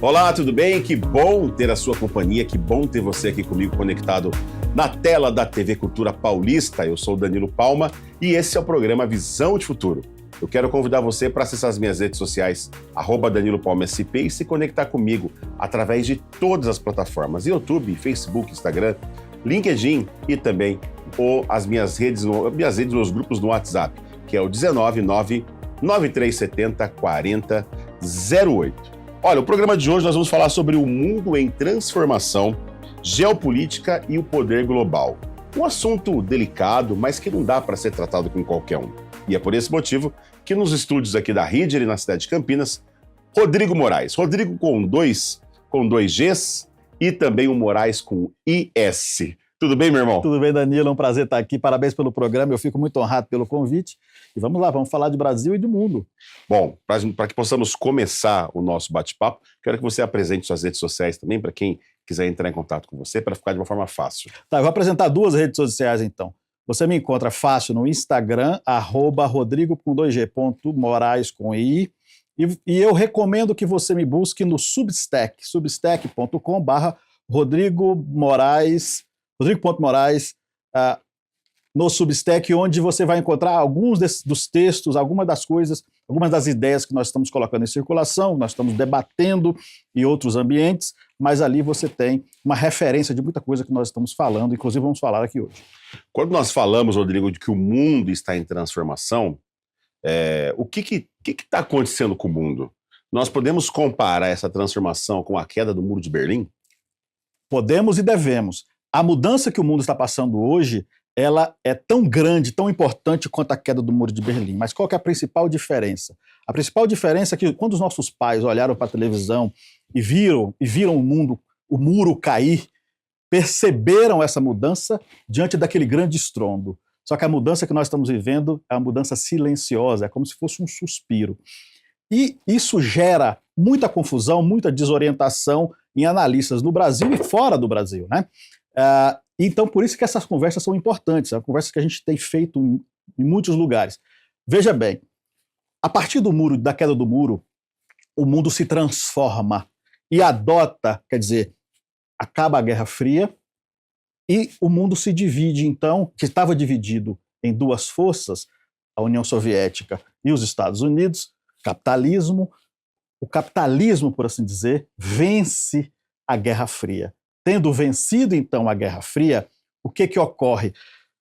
Olá, tudo bem? Que bom ter a sua companhia, que bom ter você aqui comigo conectado na tela da TV Cultura Paulista. Eu sou o Danilo Palma e esse é o programa Visão de Futuro. Eu quero convidar você para acessar as minhas redes sociais, @DaniloPalmaSP, e se conectar comigo através de todas as plataformas, YouTube, Facebook, Instagram, LinkedIn e também as minhas redes nos grupos no WhatsApp, que é o 19993704008. Olha, o programa de hoje nós vamos falar sobre o mundo em transformação, geopolítica e o poder global. Um assunto delicado, mas que não dá para ser tratado com qualquer um. E é por esse motivo que nos estúdios aqui da Ridley, na cidade de Campinas, Rodrigo Moraes. Rodrigo com dois Gs e também o Moraes com IS. Tudo bem, meu irmão? Tudo bem, Danilo, é um prazer estar aqui. Parabéns pelo programa, eu fico muito honrado pelo convite. E vamos lá, vamos falar de Brasil e do mundo. Bom, para que possamos começar o nosso bate-papo, quero que você apresente suas redes sociais também, para quem quiser entrar em contato com você, para ficar de uma forma fácil. Tá, eu vou apresentar duas redes sociais, então. Você me encontra fácil no Instagram, @rodrigo.moraes com I. E eu recomendo que você me busque no Substack, substack.com/rodrigo.moraes, no Substack, onde você vai encontrar alguns dos textos, algumas das coisas, algumas das ideias que nós estamos colocando em circulação, nós estamos debatendo em outros ambientes, mas ali você tem uma referência de muita coisa que nós estamos falando, inclusive vamos falar aqui hoje. Quando nós falamos, Rodrigo, de que o mundo está em transformação, o que está acontecendo com o mundo? Nós podemos comparar essa transformação com a queda do Muro de Berlim? Podemos e devemos. A mudança que o mundo está passando hoje, ela é tão grande, tão importante quanto a queda do Muro de Berlim. Mas qual que é a principal diferença? A principal diferença é que quando os nossos pais olharam para a televisão e viram o muro cair, perceberam essa mudança diante daquele grande estrondo. Só que a mudança que nós estamos vivendo é uma mudança silenciosa, é como se fosse um suspiro. E isso gera muita confusão, muita desorientação em analistas no Brasil e fora do Brasil, né? Então, por isso que essas conversas são importantes, são conversas que a gente tem feito em muitos lugares. Veja bem, a partir da queda do muro, o mundo se transforma e adota, quer dizer, acaba a Guerra Fria e o mundo se divide, então, que estava dividido em duas forças, a União Soviética e os Estados Unidos, o capitalismo, por assim dizer, vence a Guerra Fria. Tendo vencido, então, a Guerra Fria, o que ocorre?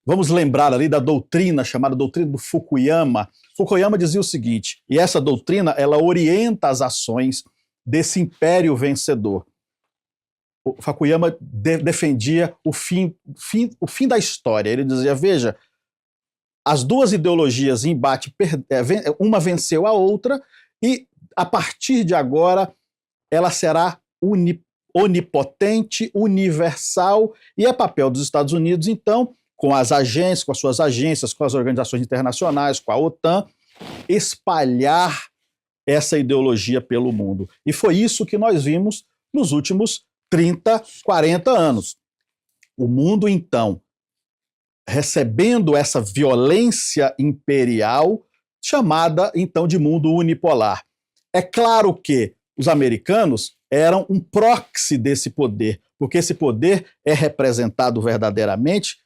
Vamos lembrar ali da doutrina, chamada doutrina do Fukuyama. Fukuyama dizia o seguinte, e essa doutrina, ela orienta as ações desse império vencedor. O Fukuyama defendia o fim da história. Ele dizia, veja, as duas ideologias em embate, uma venceu a outra, e a partir de agora ela será onipotente, universal, e é papel dos Estados Unidos, então, com as agências, com as suas agências, com as organizações internacionais, com a OTAN, espalhar essa ideologia pelo mundo. E foi isso que nós vimos nos últimos 30, 40 anos. O mundo, então, recebendo essa violência imperial, chamada, então, de mundo unipolar. É claro que os americanos eram um proxy desse poder, porque esse poder é representado verdadeiramente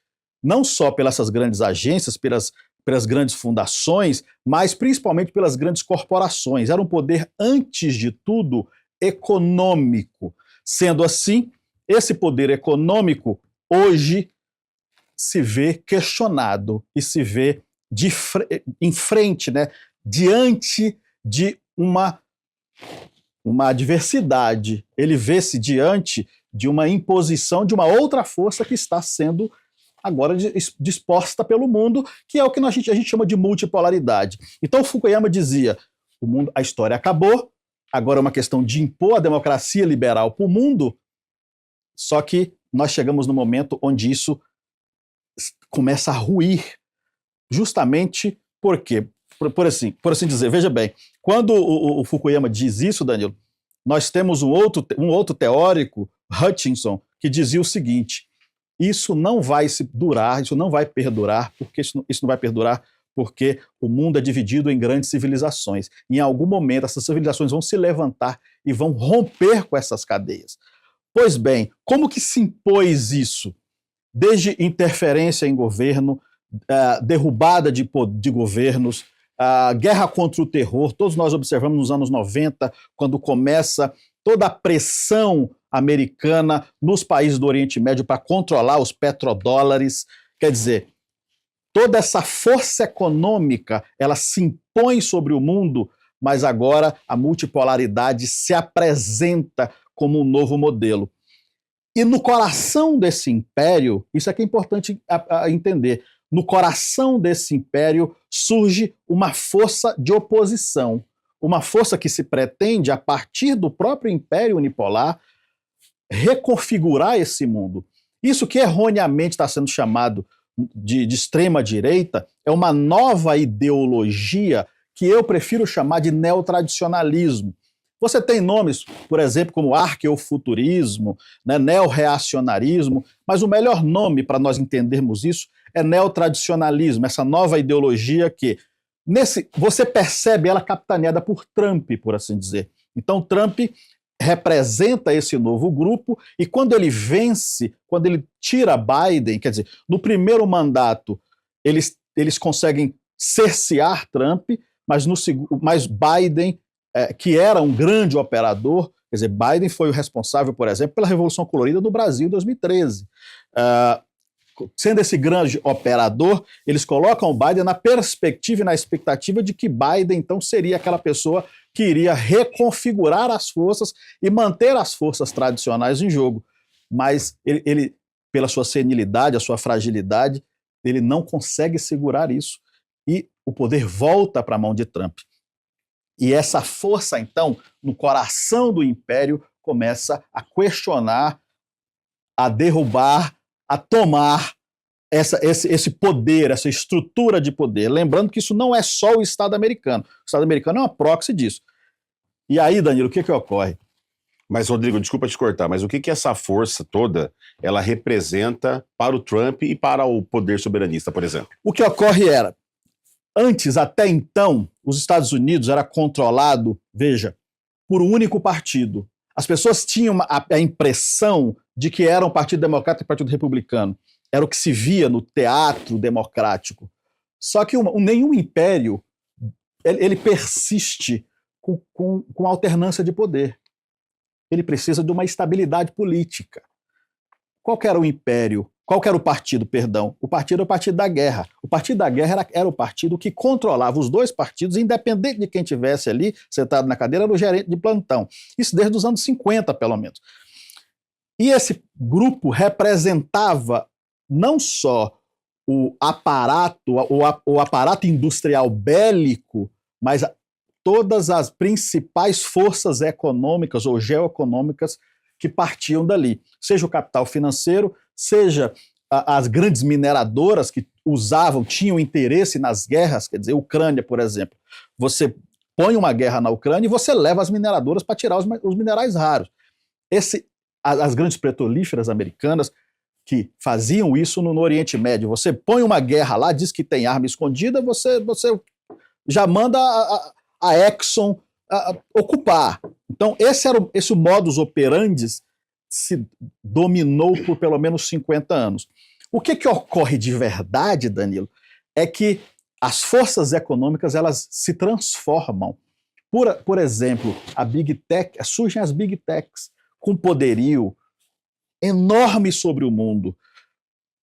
não só pelas essas grandes agências, pelas grandes fundações, mas principalmente pelas grandes corporações. Era um poder, antes de tudo, econômico. Sendo assim, esse poder econômico hoje se vê questionado e se vê em frente, né, diante de uma adversidade. Ele vê-se diante de uma imposição de uma outra força que está sendo agora disposta pelo mundo, que é o que a gente chama de multipolaridade. Então Fukuyama dizia, a história acabou, agora é uma questão de impor a democracia liberal para o mundo, só que nós chegamos no momento onde isso começa a ruir, justamente porque, por assim dizer, veja bem, quando o Fukuyama diz isso, Danilo, nós temos um outro teórico, Hutchinson, que dizia o seguinte, isso não vai durar, isso não vai perdurar, porque isso não vai perdurar porque o mundo é dividido em grandes civilizações. Em algum momento, essas civilizações vão se levantar e vão romper com essas cadeias. Pois bem, como que se impôs isso? Desde interferência em governo, derrubada de governos, guerra contra o terror. Todos nós observamos nos anos 90, quando começa toda a pressão americana nos países do Oriente Médio para controlar os petrodólares. Quer dizer, toda essa força econômica, ela se impõe sobre o mundo, mas agora a multipolaridade se apresenta como um novo modelo. E no coração desse império, isso aqui é importante entender, no coração desse império surge uma força de oposição, uma força que se pretende, a partir do próprio império unipolar, reconfigurar esse mundo. Isso que erroneamente está sendo chamado de extrema-direita é uma nova ideologia que eu prefiro chamar de neotradicionalismo. Você tem nomes, por exemplo, como arqueofuturismo, né, neorreacionarismo, mas o melhor nome para nós entendermos isso é neotradicionalismo, essa nova ideologia que você percebe ela capitaneada por Trump, por assim dizer. Então Trump representa esse novo grupo e quando ele vence, quando ele tira Biden, quer dizer, no primeiro mandato eles conseguem cercear Trump, mas Biden, que era um grande operador, quer dizer, Biden foi o responsável, por exemplo, pela Revolução Colorida no Brasil em 2013. Sendo esse grande operador, eles colocam o Biden na perspectiva e na expectativa de que Biden, então, seria aquela pessoa que iria reconfigurar as forças e manter as forças tradicionais em jogo. Mas ele, pela sua senilidade, a sua fragilidade, ele não consegue segurar isso. E o poder volta para a mão de Trump. E essa força, então, no coração do império, começa a questionar, a derrubar, a tomar esse poder, essa estrutura de poder. Lembrando que isso não é só o Estado americano. O Estado americano é uma proxy disso. E aí, Danilo, o que ocorre? Mas, Rodrigo, desculpa te cortar, mas o que essa força toda ela representa para o Trump e para o poder soberanista, por exemplo? O que ocorre era, antes, até então, os Estados Unidos era controlado, veja, por um único partido. As pessoas tinham a impressão de que era um partido democrata e um partido republicano. Era o que se via no teatro democrático. Só que nenhum império ele persiste com alternância de poder. Ele precisa de uma estabilidade política. Qual que era o império? Qual que era o partido, perdão? O partido era o partido da guerra. O partido da guerra era o partido que controlava os dois partidos, independente de quem estivesse ali, sentado na cadeira, era o gerente de plantão. Isso desde os anos 50, pelo menos. E esse grupo representava não só o aparato industrial bélico, mas todas as principais forças econômicas ou geoeconômicas que partiam dali. Seja o capital financeiro, seja as grandes mineradoras que tinham interesse nas guerras, quer dizer, Ucrânia, por exemplo. Você põe uma guerra na Ucrânia e você leva as mineradoras para tirar os minerais raros. As grandes petrolíferas americanas que faziam isso no Oriente Médio. Você põe uma guerra lá, diz que tem arma escondida, você já manda a Exxon ocupar. Então, esse modus operandi se dominou por pelo menos 50 anos. O que ocorre de verdade, Danilo, é que as forças econômicas elas se transformam. Por exemplo, surgem as Big Techs com poderio enorme sobre o mundo.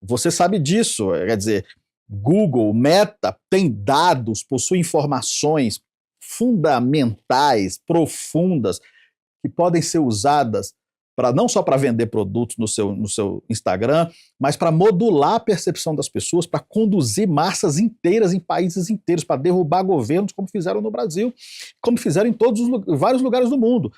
Você sabe disso, quer dizer, Google, Meta, tem dados, possui informações fundamentais, profundas, que podem ser usadas não só para vender produtos no seu Instagram, mas para modular a percepção das pessoas, para conduzir massas inteiras em países inteiros, para derrubar governos, como fizeram no Brasil, como fizeram em vários lugares do mundo.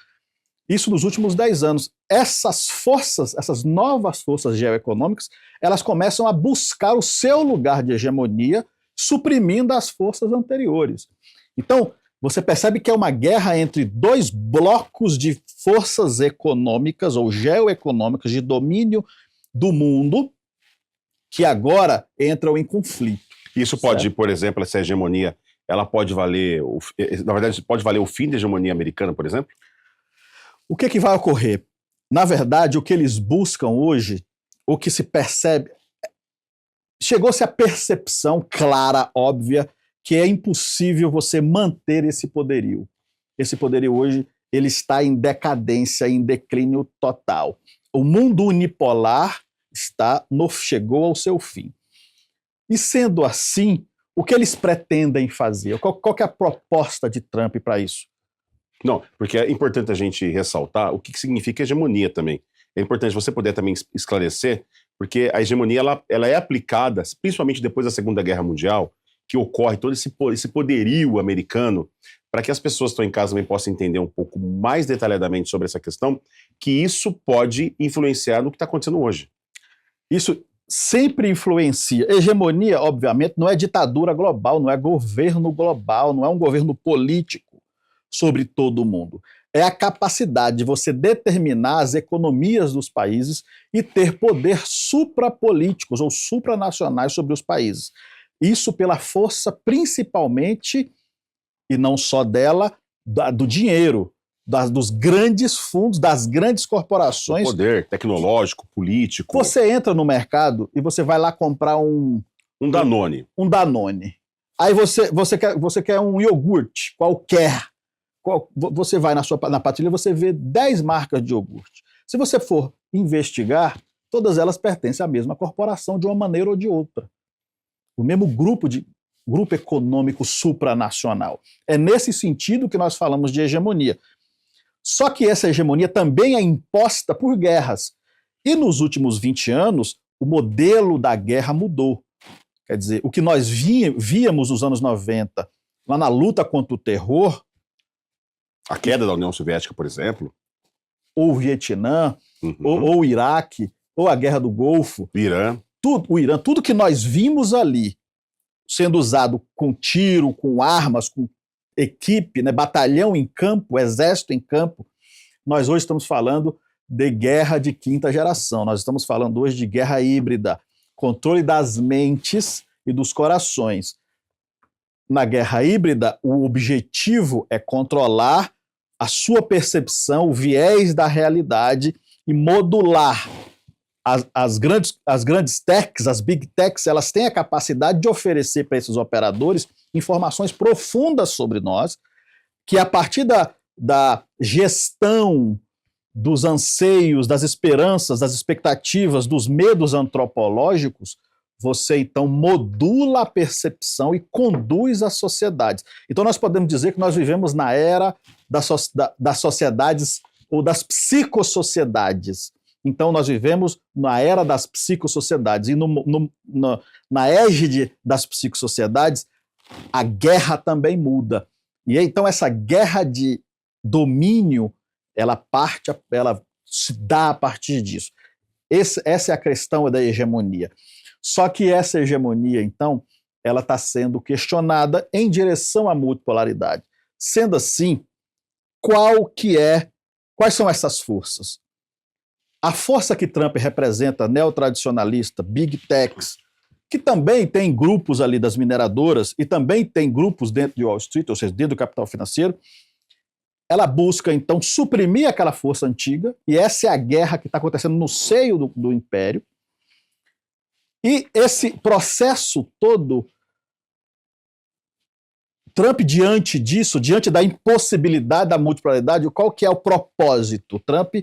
Isso nos últimos 10 anos. Essas novas forças geoeconômicas, elas começam a buscar o seu lugar de hegemonia, suprimindo as forças anteriores. Então, você percebe que é uma guerra entre dois blocos de forças econômicas ou geoeconômicas de domínio do mundo que agora entram em conflito. Isso pode, por exemplo, essa hegemonia, ela pode valer, na verdade, pode valer o fim da hegemonia americana, por exemplo? O que vai ocorrer? Na verdade, o que eles buscam hoje, o que se percebe, chegou-se à percepção clara, óbvia, que é impossível você manter esse poderio. Esse poderio hoje, ele está em decadência, em declínio total. O mundo unipolar chegou ao seu fim. E sendo assim, o que eles pretendem fazer? Qual que é a proposta de Trump para isso? Não, porque é importante a gente ressaltar o que significa hegemonia também. É importante você poder também esclarecer, porque a hegemonia ela é aplicada, principalmente depois da Segunda Guerra Mundial, que ocorre todo esse poderio americano, para que as pessoas que estão em casa também possam entender um pouco mais detalhadamente sobre essa questão, que isso pode influenciar no que está acontecendo hoje. Isso sempre influencia. Hegemonia, obviamente, não é ditadura global, não é governo global, não é um governo político sobre todo o mundo. É a capacidade de você determinar as economias dos países e ter poder suprapolíticos ou supranacionais sobre os países. Isso pela força, principalmente, e não só dela, do dinheiro, dos grandes fundos, das grandes corporações. O poder tecnológico, político. Você entra no mercado e você vai lá comprar um Danone. Um Danone. Aí você quer um iogurte qualquer. Você vai na prateleira e você vê 10 marcas de iogurte. Se você for investigar, todas elas pertencem à mesma corporação de uma maneira ou de outra. O mesmo grupo econômico supranacional. É nesse sentido que nós falamos de hegemonia. Só que essa hegemonia também é imposta por guerras. E nos últimos 20 anos, o modelo da guerra mudou. Quer dizer, o que nós víamos nos anos 90, lá na luta contra o terror, a queda da União Soviética, por exemplo, ou o Vietnã, ou o Iraque, ou a Guerra do Golfo, o Irã, tudo que nós vimos ali sendo usado com tiro, com armas, com equipe, né, batalhão em campo, exército em campo, nós hoje estamos falando de guerra de quinta geração, nós estamos falando hoje de guerra híbrida, controle das mentes e dos corações. Na guerra híbrida, o objetivo é controlar a sua percepção, o viés da realidade e modular. As grandes techs, as big techs, elas têm a capacidade de oferecer para esses operadores informações profundas sobre nós, que a partir da gestão dos anseios, das esperanças, das expectativas, dos medos antropológicos, você então modula a percepção e conduz as sociedades. Então nós podemos dizer que nós vivemos na era das sociedades ou das psicossociedades. Então nós vivemos na era das psicossociedades e na égide das psicossociedades a guerra também muda. E então essa guerra de domínio, ela se dá a partir disso. Essa é a questão da hegemonia. Só que essa hegemonia, então, ela está sendo questionada em direção à multipolaridade. Sendo assim, quais são essas forças? A força que Trump representa, neotradicionalista, big techs, que também tem grupos ali das mineradoras e também tem grupos dentro de Wall Street, ou seja, dentro do capital financeiro, ela busca, então, suprimir aquela força antiga, e essa é a guerra que está acontecendo no seio do império. E esse processo todo, Trump, diante disso, diante da impossibilidade da multipolaridade, qual que é o propósito? Trump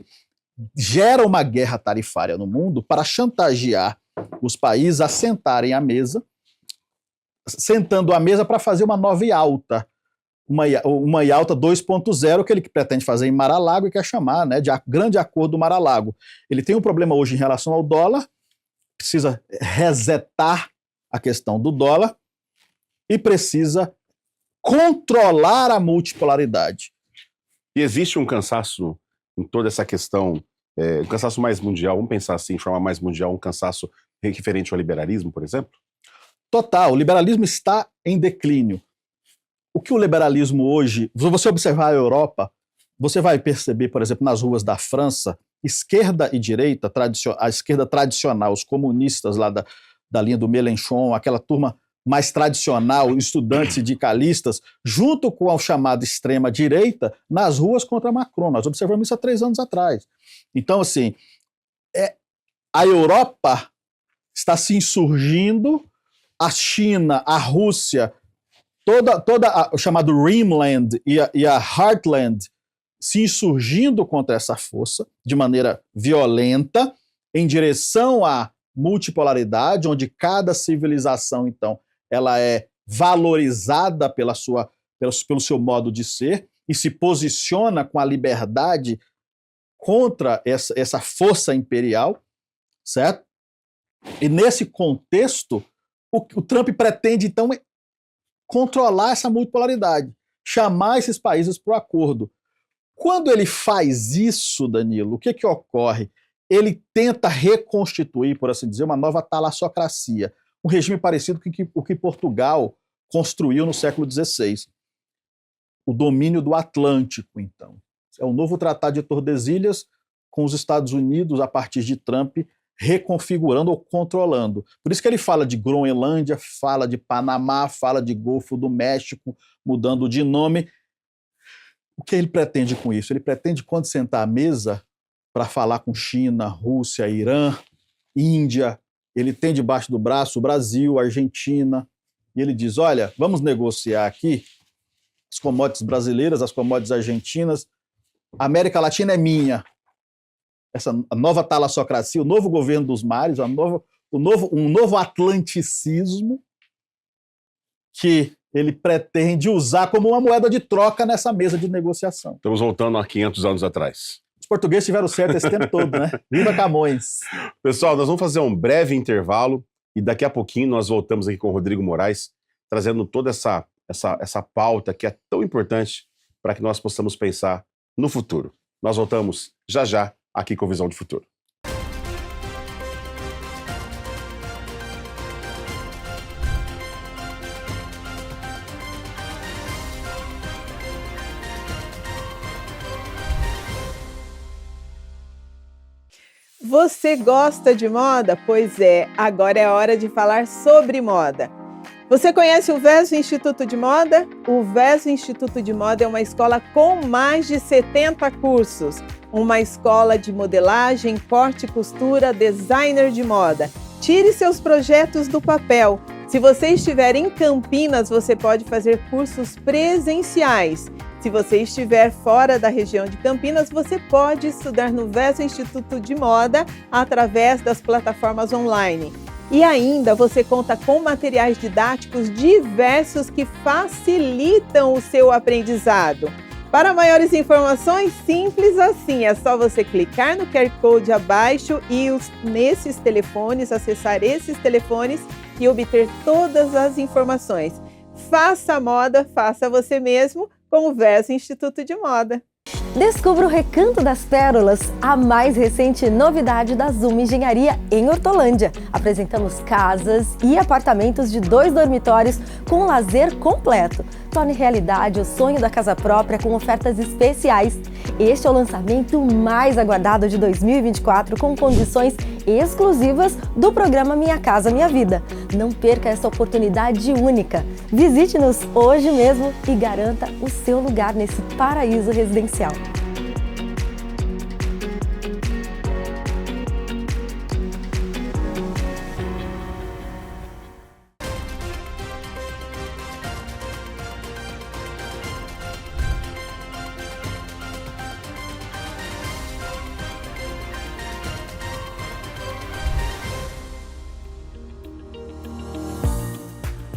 gera uma guerra tarifária no mundo para chantagear os países a sentarem à mesa, sentando à mesa para fazer uma nova IALTA, uma IALTA 2.0 que ele pretende fazer em Mar-a-Lago e quer chamar, né, de Grande Acordo do Mar-a-Lago. Ele tem um problema hoje em relação ao dólar, precisa resetar a questão do dólar e precisa controlar a multipolaridade. E existe um cansaço em toda essa questão, um cansaço mais mundial, vamos pensar assim, de forma mais mundial, um cansaço referente ao liberalismo, por exemplo? Total, o liberalismo está em declínio. O que o liberalismo hoje, se você observar a Europa, você vai perceber, por exemplo, nas ruas da França, esquerda e direita, a esquerda tradicional, os comunistas lá da linha do Mélenchon, aquela turma mais tradicional, estudantes sindicalistas, junto com a chamada extrema-direita, nas ruas contra Macron. Nós observamos isso há 3 anos atrás. Então, assim, a Europa está se insurgindo, a China, a Rússia, toda o chamado Rimland e a Heartland se insurgindo contra essa força de maneira violenta, em direção à multipolaridade, onde cada civilização, então, ela é valorizada pelo seu modo de ser e se posiciona com a liberdade contra essa força imperial, certo? E nesse contexto, o Trump pretende, então, controlar essa multipolaridade, chamar esses países para o acordo. Quando ele faz isso, Danilo, o que ocorre? Ele tenta reconstituir, por assim dizer, uma nova talassocracia, um regime parecido com o que Portugal construiu no século XVI. O domínio do Atlântico, então. É o novo Tratado de Tordesilhas, com os Estados Unidos, a partir de Trump, reconfigurando ou controlando. Por isso que ele fala de Groenlândia, fala de Panamá, fala de Golfo do México, mudando de nome. O que ele pretende com isso? Ele pretende, quando sentar à mesa para falar com China, Rússia, Irã, Índia, ele tem debaixo do braço o Brasil, a Argentina, e ele diz, olha, vamos negociar aqui as commodities brasileiras, as commodities argentinas, a América Latina é minha. A nova talassocracia, o novo governo dos mares, um novo atlanticismo que ele pretende usar como uma moeda de troca nessa mesa de negociação. Estamos voltando a 500 anos atrás. Os portugueses tiveram certo esse tempo todo, né? Viva Camões! Pessoal, nós vamos fazer um breve intervalo e daqui a pouquinho nós voltamos aqui com o Rodrigo Moraes, trazendo toda essa pauta que é tão importante para que nós possamos pensar no futuro. Nós voltamos já já aqui com Visão de Futuro. Você gosta de moda? Pois é, agora é hora de falar sobre moda. Você conhece o VESO Instituto de Moda? O VESO Instituto de Moda é uma escola com mais de 70 cursos. Uma escola de modelagem, corte e costura, designer de moda. Tire seus projetos do papel. Se você estiver em Campinas, você pode fazer cursos presenciais. Se você estiver fora da região de Campinas, você pode estudar no VESO Instituto de Moda através das plataformas online. E ainda você conta com materiais didáticos diversos que facilitam o seu aprendizado. Para maiores informações, simples assim, é só você clicar no QR Code abaixo e acessar esses telefones e obter todas as informações. Faça moda, faça você mesmo com o VESO Instituto de Moda. Descubra o Recanto das Pérolas, a mais recente novidade da Zoom Engenharia em Hortolândia. Apresentamos casas e apartamentos de 2 dormitórios com lazer completo. Torne realidade o sonho da casa própria com ofertas especiais. Este é o lançamento mais aguardado de 2024 com condições exclusivas do programa Minha Casa Minha Vida. Não perca essa oportunidade única. Visite-nos hoje mesmo e garanta o seu lugar nesse paraíso residencial.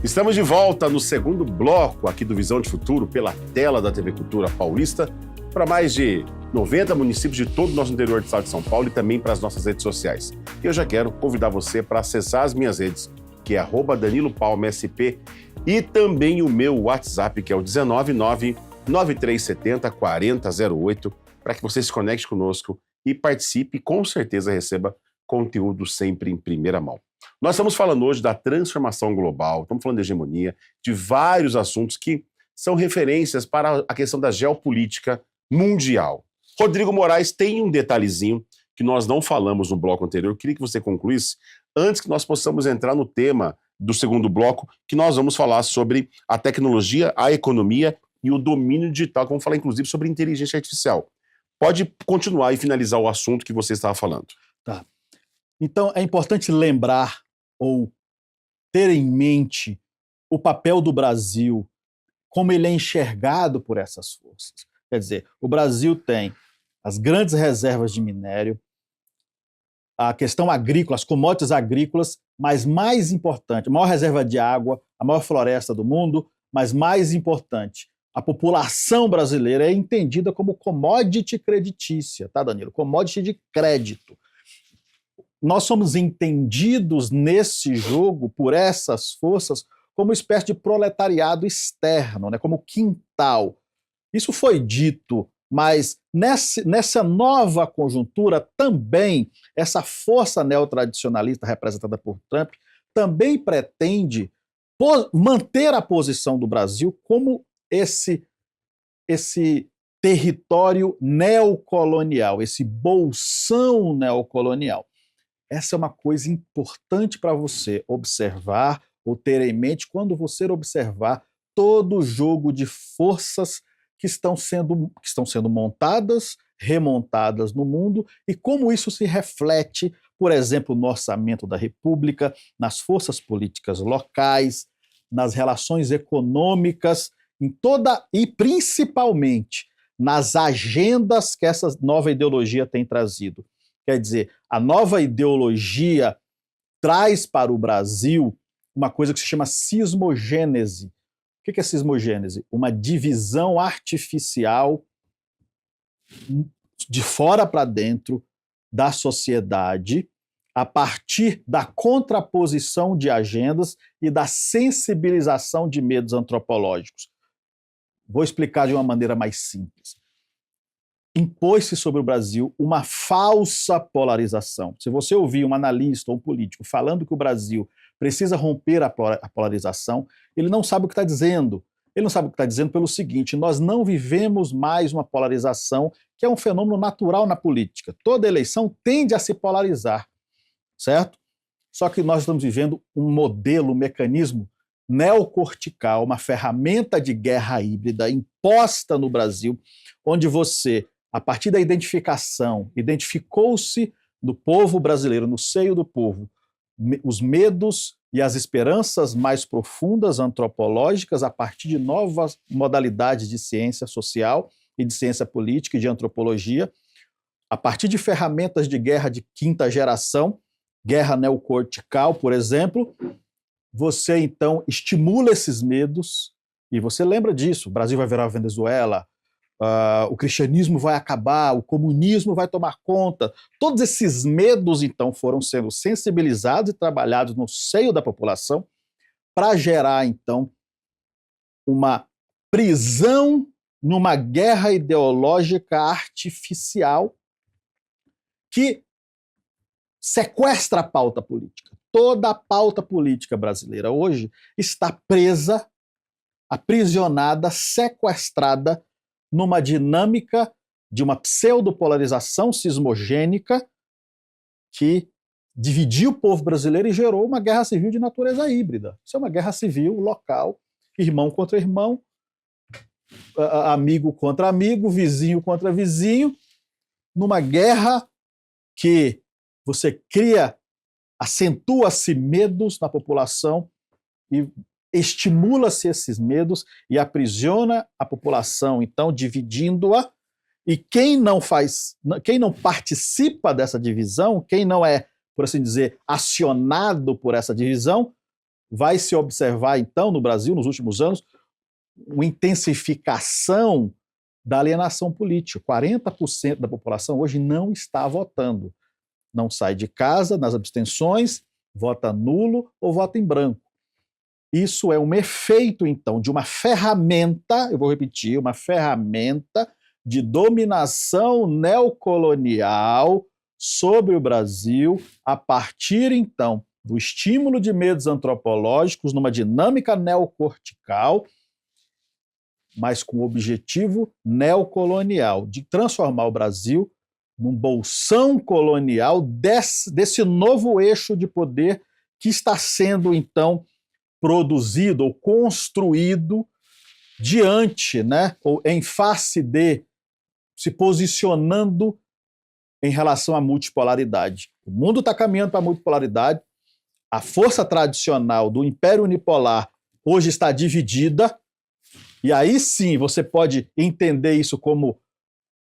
Estamos de volta no segundo bloco aqui do Visão de Futuro pela tela da TV Cultura Paulista para mais de 90 municípios de todo o nosso interior do estado de São Paulo e também para as nossas redes sociais. E eu já quero convidar você para acessar as minhas redes, que é @DaniloPalmaSP e também o meu WhatsApp, que é o 19993704008, para que você se conecte conosco e participe e com certeza receba conteúdo sempre em primeira mão. Nós estamos falando hoje da transformação global, estamos falando de hegemonia, de vários assuntos que são referências para a questão da geopolítica mundial. Rodrigo Moraes tem um detalhezinho que nós não falamos no bloco anterior, eu queria que você concluísse, antes que nós possamos entrar no tema do segundo bloco, que nós vamos falar sobre a tecnologia, a economia e o domínio digital, vamos falar inclusive sobre inteligência artificial. Pode continuar e finalizar o assunto que você estava falando. Tá. Então, é importante lembrar ou ter em mente o papel do Brasil, como ele é enxergado por essas forças. Quer dizer, o Brasil tem as grandes reservas de minério, a questão agrícola, as commodities agrícolas, mas mais importante, a maior reserva de água, a maior floresta do mundo, mas mais importante, a população brasileira é entendida como commodity creditícia, tá, Danilo? Commodity de crédito. Nós somos entendidos nesse jogo, por essas forças, como uma espécie de proletariado externo, né? Como quintal. Isso foi dito, mas nessa nova conjuntura também, essa força neotradicionalista representada por Trump também pretende manter a posição do Brasil como esse território neocolonial, esse bolsão neocolonial. Essa é uma coisa importante para você observar ou ter em mente quando você observar todo o jogo de forças que estão sendo montadas, remontadas no mundo e como isso se reflete, por exemplo, no orçamento da República, nas forças políticas locais, nas relações econômicas, em toda e principalmente nas agendas que essa nova ideologia tem trazido. Quer dizer, a nova ideologia traz para o Brasil uma coisa que se chama cismogênese. O que é cismogênese? Uma divisão artificial de fora para dentro da sociedade a partir da contraposição de agendas e da sensibilização de medos antropológicos. Vou explicar de uma maneira mais simples. Impôs-se sobre o Brasil uma falsa polarização. Se você ouvir um analista ou um político falando que o Brasil precisa romper a polarização, ele não sabe o que está dizendo. Ele não sabe o que está dizendo pelo seguinte: nós não vivemos mais uma polarização, que é um fenômeno natural na política. Toda eleição tende a se polarizar, certo? Só que nós estamos vivendo um modelo, um mecanismo neocortical, uma ferramenta de guerra híbrida imposta no Brasil, onde você, a partir da identificou-se do povo brasileiro, no seio do povo, os medos e as esperanças mais profundas antropológicas a partir de novas modalidades de ciência social e de ciência política e de antropologia, a partir de ferramentas de guerra de quinta geração, guerra neocortical, por exemplo, você então estimula esses medos e você lembra disso, o Brasil vai virar a Venezuela, o cristianismo vai acabar, o comunismo vai tomar conta. Todos esses medos, então, foram sendo sensibilizados e trabalhados no seio da população para gerar, então, uma prisão numa guerra ideológica artificial que sequestra a pauta política. Toda a pauta política brasileira hoje está presa, aprisionada, sequestrada numa dinâmica de uma pseudopolarização cismogênica que dividiu o povo brasileiro e gerou uma guerra civil de natureza híbrida. Isso é uma guerra civil local, irmão contra irmão, amigo contra amigo, vizinho contra vizinho, numa guerra que você acentua-se medos na população e estimula-se esses medos e aprisiona a população, então, dividindo-a, e quem não participa dessa divisão, quem não é, por assim dizer, acionado por essa divisão, vai se observar, então, no Brasil, nos últimos anos, uma intensificação da alienação política. 40% da população hoje não está votando. Não sai de casa nas abstenções, vota nulo ou vota em branco. Isso é um efeito, então, de uma ferramenta, eu vou repetir, uma ferramenta de dominação neocolonial sobre o Brasil, a partir, então, do estímulo de medos antropológicos numa dinâmica neocortical, mas com o objetivo neocolonial, de transformar o Brasil num bolsão colonial desse novo eixo de poder que está sendo, então, produzido ou construído diante, né, ou em face de, se posicionando em relação à multipolaridade. O mundo está caminhando para a multipolaridade, a força tradicional do Império Unipolar hoje está dividida, e aí sim você pode entender isso como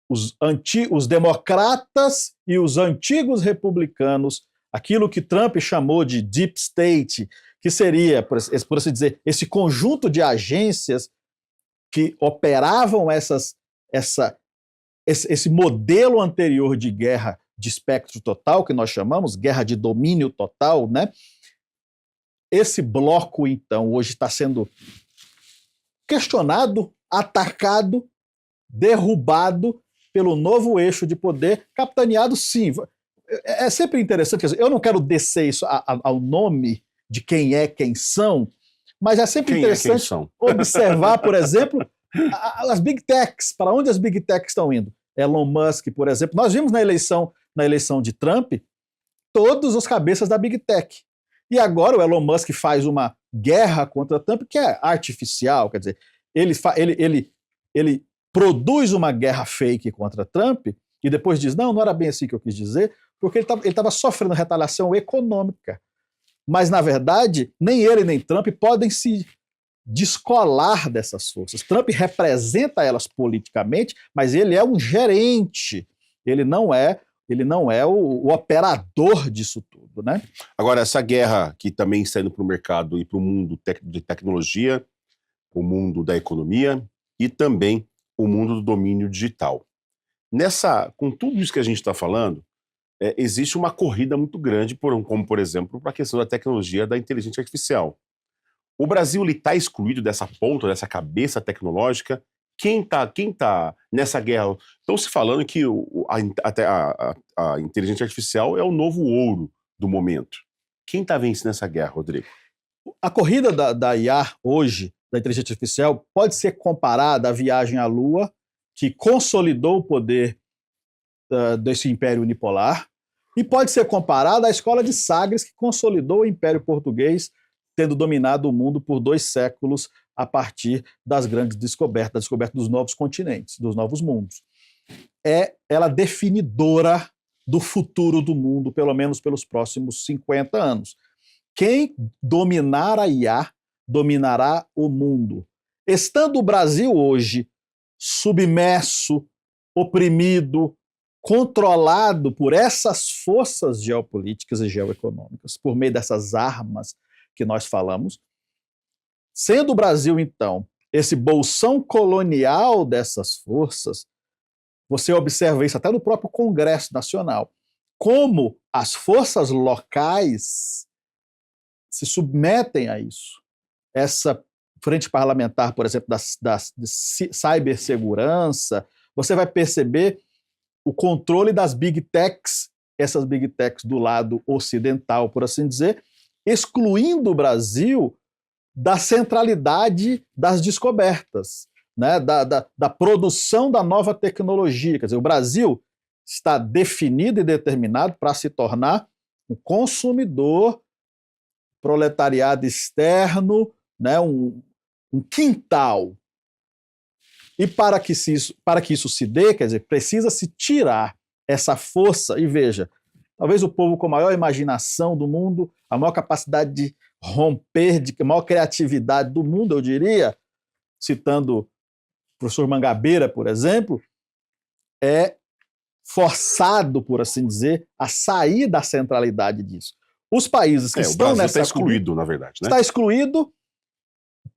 os democratas e os antigos republicanos, aquilo que Trump chamou de deep state, que seria, por assim dizer, esse conjunto de agências que operavam esse modelo anterior de guerra de espectro total, que nós chamamos, guerra de domínio total, né? Esse bloco, então, hoje está sendo questionado, atacado, derrubado pelo novo eixo de poder, capitaneado, sim. É sempre interessante, quer dizer, eu não quero descer isso ao nome de quem são, mas é sempre interessante observar, por exemplo, as Big Techs, para onde as Big Techs estão indo. Elon Musk, por exemplo, nós vimos na eleição de Trump, todos os cabeças da Big Tech. E agora o Elon Musk faz uma guerra contra Trump que é artificial, quer dizer, ele produz uma guerra fake contra Trump e depois diz, não era bem assim que eu quis dizer, porque ele estava sofrendo retaliação econômica. Mas, na verdade, nem ele nem Trump podem se descolar dessas forças. Trump representa elas politicamente, mas ele é um gerente. Ele não é o operador disso tudo, né? Agora, essa guerra que também está indo para o mercado e para o mundo de tecnologia, o mundo da economia e também o mundo do domínio digital. Com tudo isso que a gente está falando, existe uma corrida muito grande, como, por exemplo, para a questão da tecnologia da inteligência artificial. O Brasil está excluído dessa ponta, dessa cabeça tecnológica. Quem tá nessa guerra? Estão se falando que a inteligência artificial é o novo ouro do momento. Quem está vencendo essa guerra, Rodrigo? A corrida da IA hoje, da inteligência artificial, pode ser comparada à viagem à Lua, que consolidou o poder desse império unipolar, e pode ser comparada à escola de Sagres, que consolidou o Império Português, tendo dominado o mundo por 2 séculos a partir das grandes descobertas, da descoberta dos novos continentes, dos novos mundos. É ela definidora do futuro do mundo, pelo menos pelos próximos 50 anos. Quem dominar a IA, dominará o mundo. Estando o Brasil hoje submerso, oprimido, controlado por essas forças geopolíticas e geoeconômicas, por meio dessas armas que nós falamos, sendo o Brasil, então, esse bolsão colonial dessas forças, você observa isso até no próprio Congresso Nacional, como as forças locais se submetem a isso. Essa frente parlamentar, por exemplo, de cibersegurança, você vai perceber o controle das Big Techs, essas Big Techs do lado ocidental, por assim dizer, excluindo o Brasil da centralidade das descobertas, né, da produção da nova tecnologia. Quer dizer, o Brasil está definido e determinado para se tornar um consumidor, proletariado externo, né, um quintal. E para que isso se dê, quer dizer, precisa-se tirar essa força, e veja, talvez o povo com a maior imaginação do mundo, a maior capacidade de romper, a maior criatividade do mundo, eu diria, citando o professor Mangabeira, por exemplo, é forçado, por assim dizer, a sair da centralidade disso. Os países que estão nessa... está excluído, na verdade. Né? Está excluído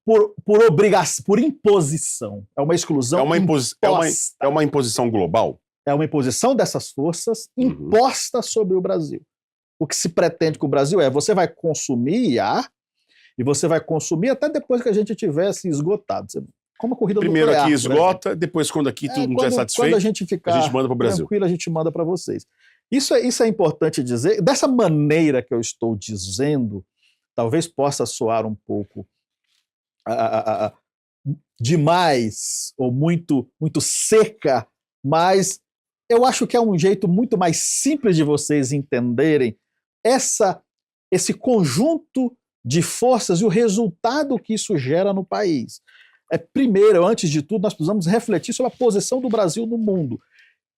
por obrigação, por imposição. É uma exclusão é uma imposição global? É uma imposição dessas forças imposta sobre o Brasil. O que se pretende com o Brasil você vai consumir IA e você vai consumir até depois que a gente tivesse esgotado. Como a corrida primeiro nuclear, aqui esgota, depois quando aqui tudo não estiver satisfeito, quando a gente manda para o Brasil. Tranquilo, a gente manda para vocês. Isso é importante dizer. Dessa maneira que eu estou dizendo, talvez possa soar um pouco demais ou muito seca, mas eu acho que é um jeito muito mais simples de vocês entenderem essa esse conjunto de forças e o resultado que isso gera no país. Primeiro, antes de tudo, nós precisamos refletir sobre a posição do Brasil no mundo.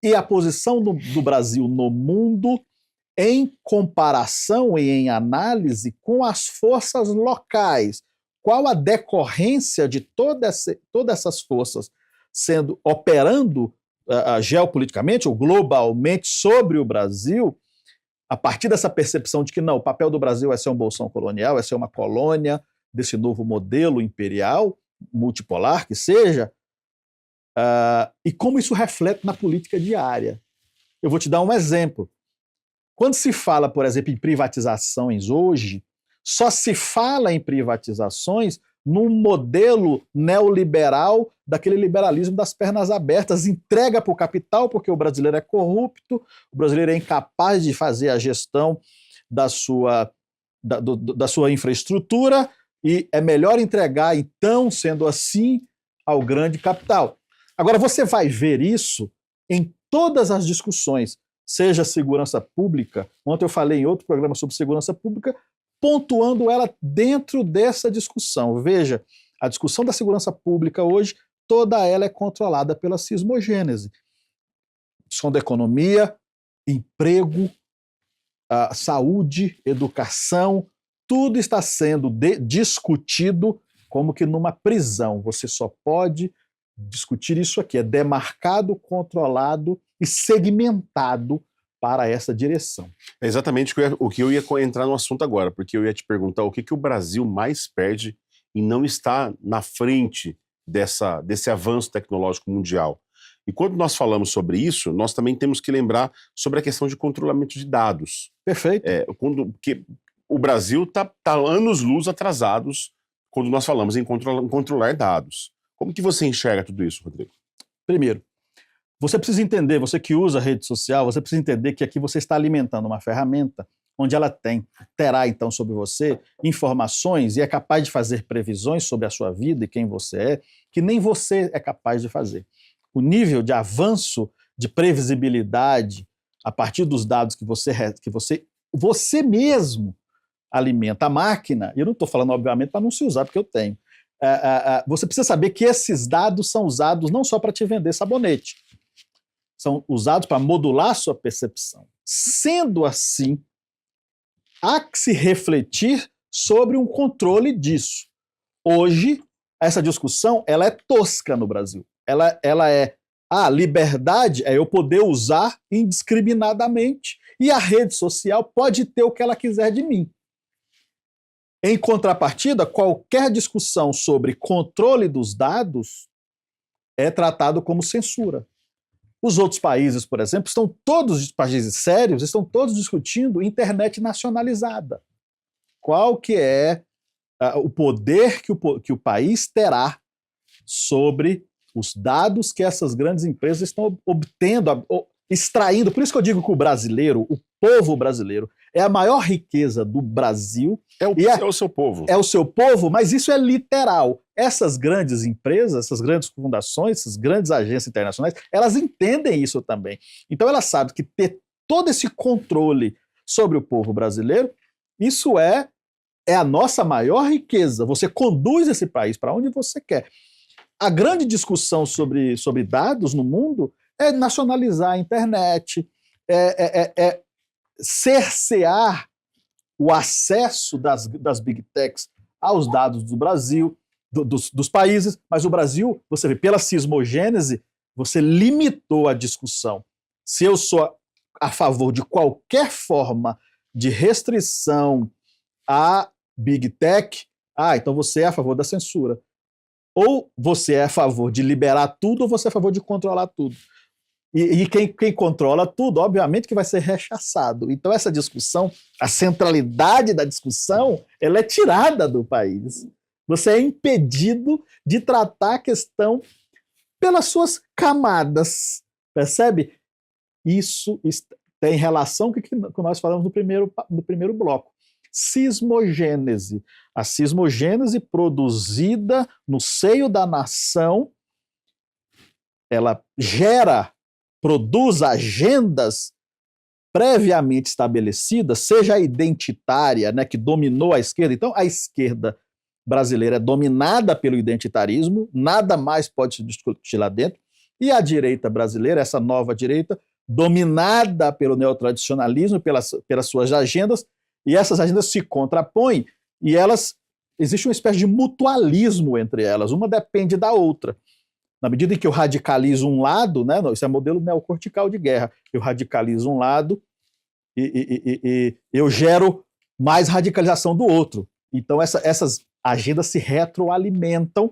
E a posição do Brasil no mundo em comparação e em análise com as forças locais. Qual a decorrência de todas essas forças operando geopoliticamente ou globalmente sobre o Brasil, a partir dessa percepção de que não, o papel do Brasil é ser um bolsão colonial, é ser uma colônia desse novo modelo imperial, multipolar que seja, e como isso reflete na política diária. Eu vou te dar um exemplo. Quando se fala, por exemplo, em privatizações hoje, só se fala em privatizações num modelo neoliberal, daquele liberalismo das pernas abertas, entrega para o capital, porque o brasileiro é corrupto, o brasileiro é incapaz de fazer a gestão da sua infraestrutura, e é melhor entregar, então, sendo assim, ao grande capital. Agora, você vai ver isso em todas as discussões, seja segurança pública. Ontem eu falei em outro programa sobre segurança pública, pontuando ela dentro dessa discussão. Veja, a discussão da segurança pública hoje, toda ela é controlada pela cismogênese. Discussão da economia, emprego, saúde, educação, tudo está sendo discutido como que numa prisão. Você só pode discutir isso aqui. É demarcado, controlado e segmentado para essa direção. É exatamente o que eu ia entrar no assunto agora, porque eu ia te perguntar o que o Brasil mais perde em não estar na frente desse avanço tecnológico mundial. E quando nós falamos sobre isso, nós também temos que lembrar sobre a questão de controlamento de dados. Perfeito. Porque o Brasil está anos-luz atrasados quando nós falamos em controlar dados. Como que você enxerga tudo isso, Rodrigo? Primeiro, você precisa entender, você que usa a rede social, você precisa entender que aqui você está alimentando uma ferramenta onde ela terá então sobre você informações e é capaz de fazer previsões sobre a sua vida e quem você é, que nem você é capaz de fazer. O nível de avanço de previsibilidade a partir dos dados que você mesmo alimenta a máquina, e eu não estou falando, obviamente, para não se usar, porque eu tenho. Você precisa saber que esses dados são usados não só para te vender sabonete, são usados para modular a sua percepção. Sendo assim, há que se refletir sobre um controle disso. Hoje, essa discussão ela é tosca no Brasil. Ela é a liberdade é eu poder usar indiscriminadamente e a rede social pode ter o que ela quiser de mim. Em contrapartida, qualquer discussão sobre controle dos dados é tratado como censura. Os outros países, por exemplo, os países sérios, estão todos discutindo internet nacionalizada. Qual que é o poder que o país terá sobre os dados que essas grandes empresas estão obtendo, extraindo. Por isso que eu digo que o brasileiro, o povo brasileiro, é a maior riqueza do Brasil. É o seu povo. É o seu povo, mas isso é literal. Essas grandes empresas, essas grandes fundações, essas grandes agências internacionais, elas entendem isso também. Então elas sabem que ter todo esse controle sobre o povo brasileiro, isso é a nossa maior riqueza. Você conduz esse país para onde você quer. A grande discussão sobre dados no mundo é nacionalizar a internet, cercear o acesso das big techs aos dados do Brasil, dos países, mas o Brasil, você vê, pela cismogênese, você limitou a discussão. Se eu sou a favor de qualquer forma de restrição à big tech, então você é a favor da censura. Ou você é a favor de liberar tudo, ou você é a favor de controlar tudo. E quem controla tudo, obviamente que vai ser rechaçado. Então essa discussão, a centralidade da discussão, ela é tirada do país. Você é impedido de tratar a questão pelas suas camadas, percebe? Isso tem relação com o que nós falamos no primeiro bloco. Cismogênese. A cismogênese produzida no seio da nação, ela produz agendas previamente estabelecida, seja a identitária, né, que dominou a esquerda. Então, a esquerda brasileira é dominada pelo identitarismo, nada mais pode se discutir lá dentro, e a direita brasileira, essa nova direita, dominada pelo neotradicionalismo, pelas suas agendas, e essas agendas se contrapõem, e existe uma espécie de mutualismo entre elas, uma depende da outra. Na medida em que eu radicalizo um lado, né, isso é modelo neocortical de guerra, eu radicalizo um lado e eu gero mais radicalização do outro. Então essas agendas se retroalimentam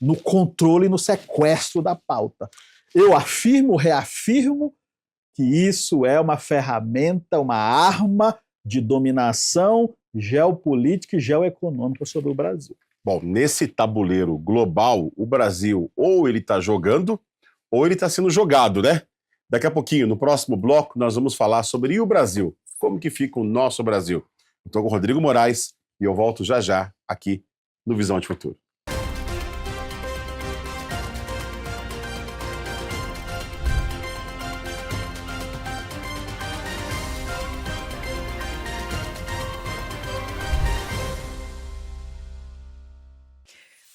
no controle e no sequestro da pauta. Eu reafirmo que isso é uma ferramenta, uma arma de dominação geopolítica e geoeconômica sobre o Brasil. Bom, nesse tabuleiro global, o Brasil ou ele está jogando ou ele está sendo jogado, né? Daqui a pouquinho, no próximo bloco, nós vamos falar sobre o Brasil. Como que fica o nosso Brasil? Eu estou com o Rodrigo Moraes e eu volto já já aqui no Visão de Futuro.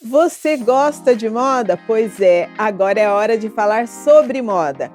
Você gosta de moda? Pois é, agora é hora de falar sobre moda.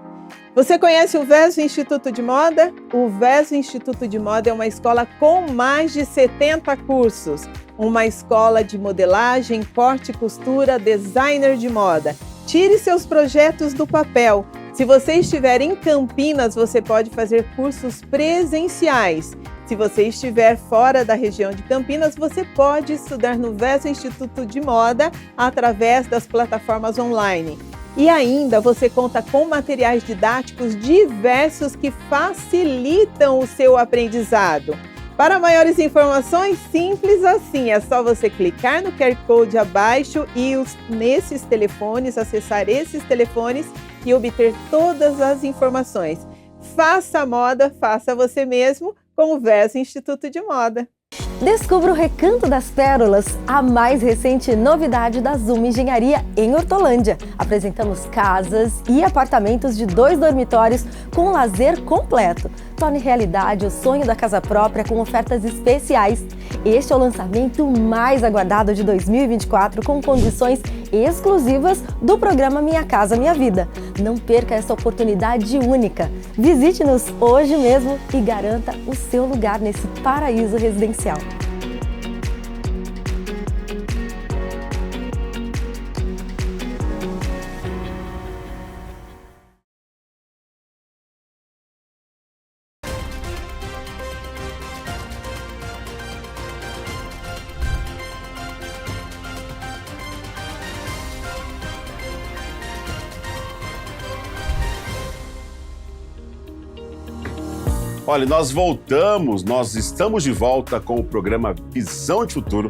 Você conhece o VESO Instituto de Moda? O VESO Instituto de Moda é uma escola com mais de 70 cursos. Uma escola de modelagem, corte e costura, designer de moda. Tire seus projetos do papel. Se você estiver em Campinas, você pode fazer cursos presenciais. Se você estiver fora da região de Campinas, você pode estudar no VESO Instituto de Moda através das plataformas online. E ainda você conta com materiais didáticos diversos que facilitam o seu aprendizado. Para maiores informações, simples assim, é só você clicar no QR Code abaixo e acessar esses telefones e obter todas as informações. Faça a moda, faça você mesmo com o VESO Instituto de Moda. Descubra o Recanto das Pérolas, a mais recente novidade da Zoom Engenharia em Hortolândia. Apresentamos casas e apartamentos de 2 dormitórios com lazer completo. Torne realidade o sonho da casa própria com ofertas especiais. Este é o lançamento mais aguardado de 2024 com condições exclusivas do programa Minha Casa Minha Vida. Não perca essa oportunidade única. Visite-nos hoje mesmo e garanta o seu lugar nesse paraíso residencial. Olha, nós estamos de volta com o programa Visão de Futuro,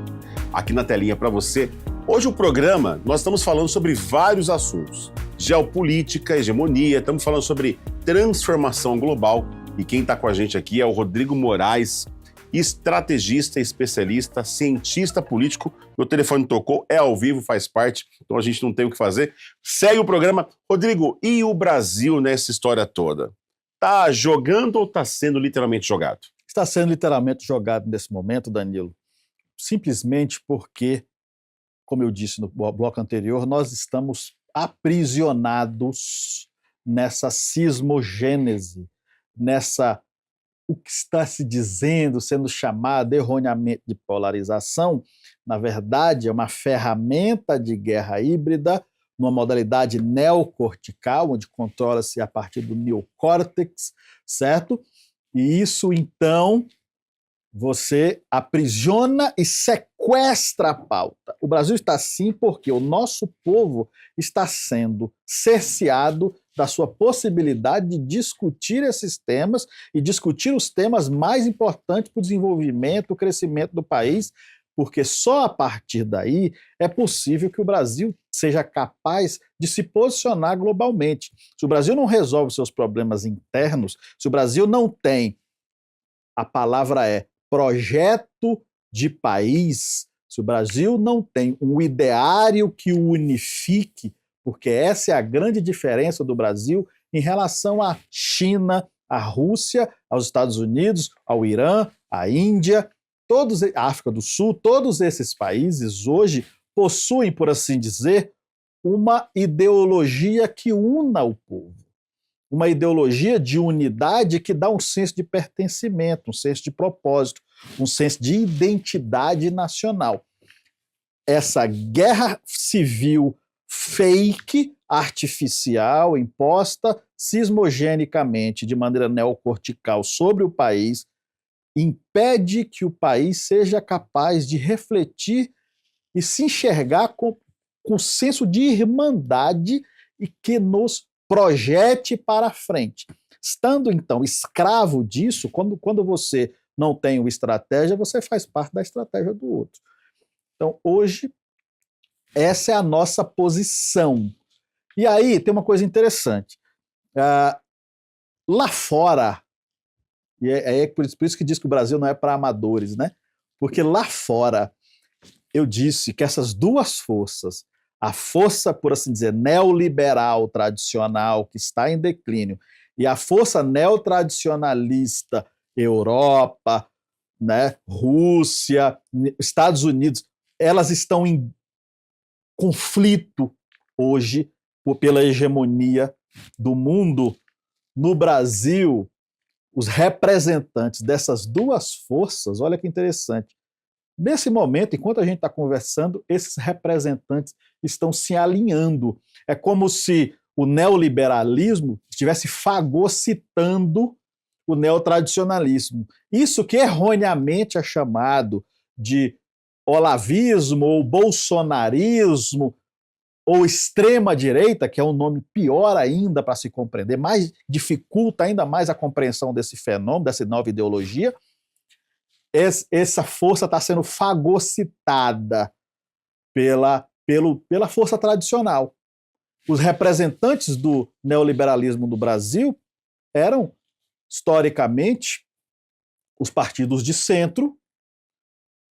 aqui na telinha para você. Hoje o programa, nós estamos falando sobre vários assuntos. Geopolítica, hegemonia, estamos falando sobre transformação global. E quem está com a gente aqui é o Rodrigo Moraes, estrategista, especialista, cientista político. Meu telefone tocou, é ao vivo, faz parte, então a gente não tem o que fazer. Segue o programa. Rodrigo, e o Brasil nessa história toda? Está jogando ou está sendo literalmente jogado? Está sendo literalmente jogado nesse momento, Danilo, simplesmente porque, como eu disse no bloco anterior, nós estamos aprisionados nessa cismogênese, o que está se dizendo, sendo chamado erroneamente de polarização, na verdade é uma ferramenta de guerra híbrida, numa modalidade neocortical, onde controla-se a partir do neocórtex, certo? E isso, então, você aprisiona e sequestra a pauta. O Brasil está assim porque o nosso povo está sendo cerceado da sua possibilidade de discutir esses temas e discutir os temas mais importantes para o desenvolvimento, o crescimento do país, porque só a partir daí é possível que o Brasil seja capaz de se posicionar globalmente. Se o Brasil não resolve seus problemas internos, se o Brasil não tem, a palavra é projeto de país, se o Brasil não tem um ideário que o unifique, porque essa é a grande diferença do Brasil em relação à China, à Rússia, aos Estados Unidos, ao Irã, à Índia, a África do Sul, todos esses países hoje possuem, por assim dizer, uma ideologia que una o povo. Uma ideologia de unidade que dá um senso de pertencimento, um senso de propósito, um senso de identidade nacional. Essa guerra civil fake, artificial, imposta sismogenicamente, de maneira neocortical sobre o país, impede que o país seja capaz de refletir e se enxergar com senso de irmandade e que nos projete para frente. Estando, então, escravo disso, quando você não tem uma estratégia, você faz parte da estratégia do outro. Então, hoje, essa é a nossa posição. E aí, tem uma coisa interessante. Lá fora, e é por isso que diz que o Brasil não é para amadores, né? Porque lá fora, eu disse que essas duas forças, a força, por assim dizer, neoliberal tradicional, que está em declínio, e a força neotradicionalista, Europa, né, Rússia, Estados Unidos, elas estão em conflito hoje pela hegemonia do mundo. No Brasil, os representantes dessas duas forças, olha que interessante, nesse momento, enquanto a gente está conversando, esses representantes estão se alinhando. É como se o neoliberalismo estivesse fagocitando o neotradicionalismo. Isso que erroneamente é chamado de olavismo ou bolsonarismo ou extrema-direita, que é um nome pior ainda para se compreender, dificulta ainda mais a compreensão desse fenômeno, dessa nova ideologia. Essa força está sendo fagocitada pela força tradicional. Os representantes do neoliberalismo no Brasil eram, historicamente, os partidos de centro,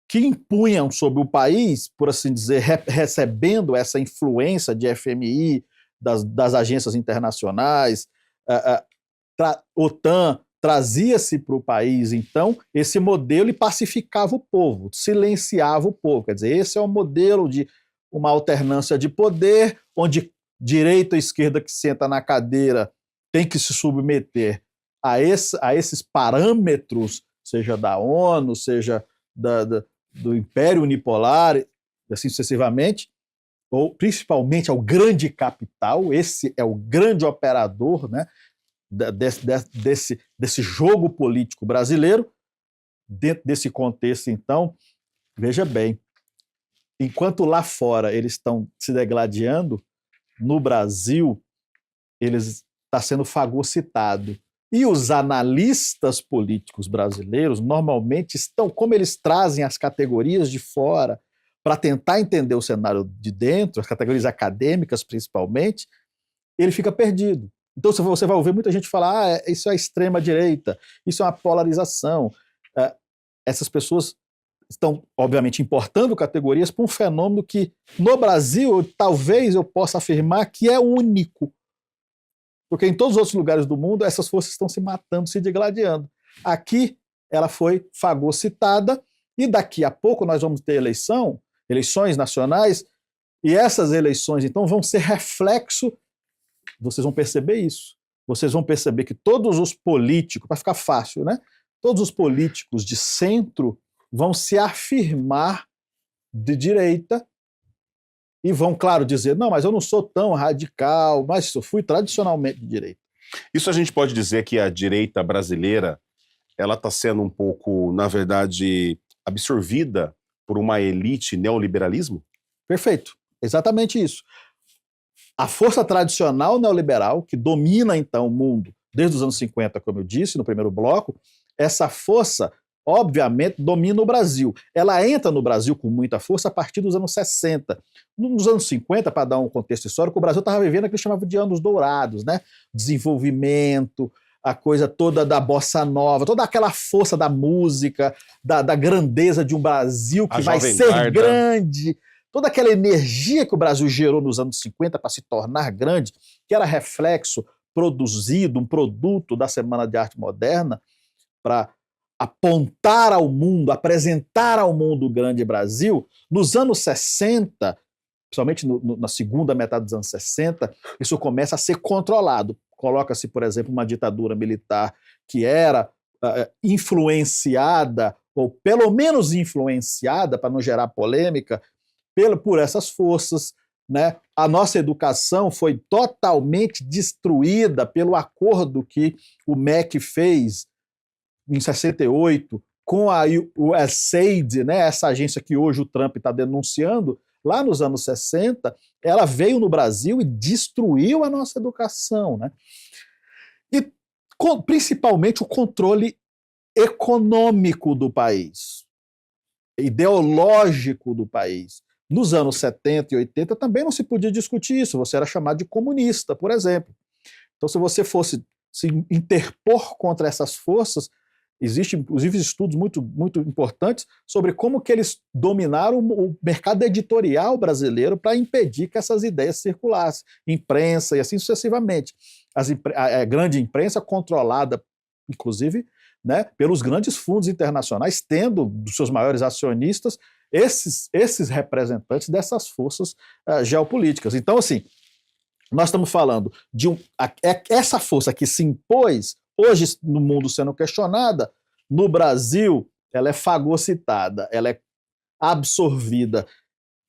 que impunham sobre o país, por assim dizer, recebendo essa influência de FMI, das agências internacionais, OTAN, trazia-se para o país, então, esse modelo e pacificava o povo, silenciava o povo. Quer dizer, esse é um modelo de uma alternância de poder, onde direita e esquerda que senta na cadeira tem que se submeter a esses parâmetros, seja da ONU, seja do Império Unipolar, assim sucessivamente, ou principalmente ao grande capital. Esse é o grande operador, né, desse jogo político brasileiro. Dentro desse contexto, então, veja bem, enquanto lá fora eles estão se degladiando, no Brasil eles está sendo fagocitado. E os analistas políticos brasileiros normalmente estão, como eles trazem as categorias de fora para tentar entender o cenário de dentro, as categorias acadêmicas principalmente, ele fica perdido. Então você vai ouvir muita gente falar, isso é a extrema-direita, isso é uma polarização. Essas pessoas estão, obviamente, importando categorias para um fenômeno que, no Brasil, talvez eu possa afirmar que é único. Porque em todos os outros lugares do mundo, essas forças estão se matando, se degladiando. Aqui, ela foi fagocitada, e daqui a pouco nós vamos ter eleições nacionais, e essas eleições, então, vão ser reflexo. Vocês vão perceber isso. Vocês vão perceber que todos os políticos, para ficar fácil, né? Todos os políticos de centro vão se afirmar de direita e vão, claro, dizer, não, mas eu não sou tão radical, mas eu fui tradicionalmente de direita. Isso a gente pode dizer que a direita brasileira, ela está sendo um pouco, na verdade, absorvida por uma elite neoliberalismo? Perfeito, exatamente isso. A força tradicional neoliberal, que domina, então, o mundo desde os anos 50, como eu disse no primeiro bloco, essa força, obviamente, domina o Brasil. Ela entra no Brasil com muita força a partir dos anos 60. Nos anos 50, para dar um contexto histórico, o Brasil estava vivendo o que eles chamavam de anos dourados, né? Desenvolvimento, a coisa toda da bossa nova, toda aquela força da música, da grandeza de um Brasil que vai ser grande, toda aquela energia que o Brasil gerou nos anos 50 para se tornar grande, que era reflexo produzido, um produto da Semana de Arte Moderna para apontar ao mundo, apresentar ao mundo o grande Brasil, nos anos 60, principalmente na segunda metade dos anos 60, isso começa a ser controlado. Coloca-se, por exemplo, uma ditadura militar que era influenciada, ou pelo menos influenciada, para não gerar polêmica, por essas forças, né? A nossa educação foi totalmente destruída pelo acordo que o MEC fez em 68 com o USAID, né? Essa agência que hoje o Trump está denunciando. Lá nos anos 60, ela veio no Brasil e destruiu a nossa educação, né? E principalmente o controle econômico do país, ideológico do país. Nos anos 70 e 80 também não se podia discutir isso, você era chamado de comunista, por exemplo. Então, se você fosse se interpor contra essas forças, existem, inclusive, estudos muito, muito importantes sobre como que eles dominaram o mercado editorial brasileiro para impedir que essas ideias circulassem, imprensa e assim sucessivamente. A grande imprensa controlada, inclusive, né, pelos grandes fundos internacionais, tendo dos seus maiores acionistas esses representantes dessas forças geopolíticas. Então, assim, nós estamos falando de essa força que se impôs, hoje no mundo sendo questionada, no Brasil ela é fagocitada, ela é absorvida.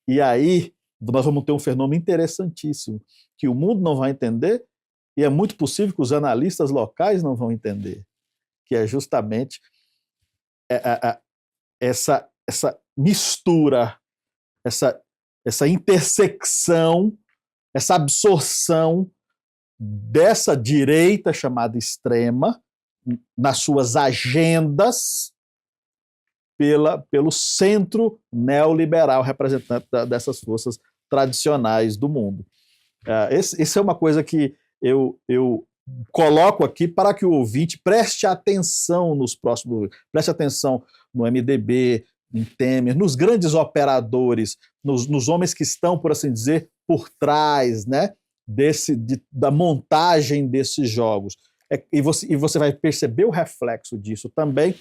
E aí nós vamos ter um fenômeno interessantíssimo, que o mundo não vai entender, e é muito possível que os analistas locais não vão entender, que é justamente essa mistura, essa intersecção, essa absorção dessa direita chamada extrema nas suas agendas pelo centro neoliberal representante dessas forças tradicionais do mundo. Isso é uma coisa que eu coloco aqui para que o ouvinte preste atenção preste atenção no MDB, em Temer, nos grandes operadores, nos homens que estão, por assim dizer, por trás, né, da montagem desses jogos. E você vai perceber o reflexo disso também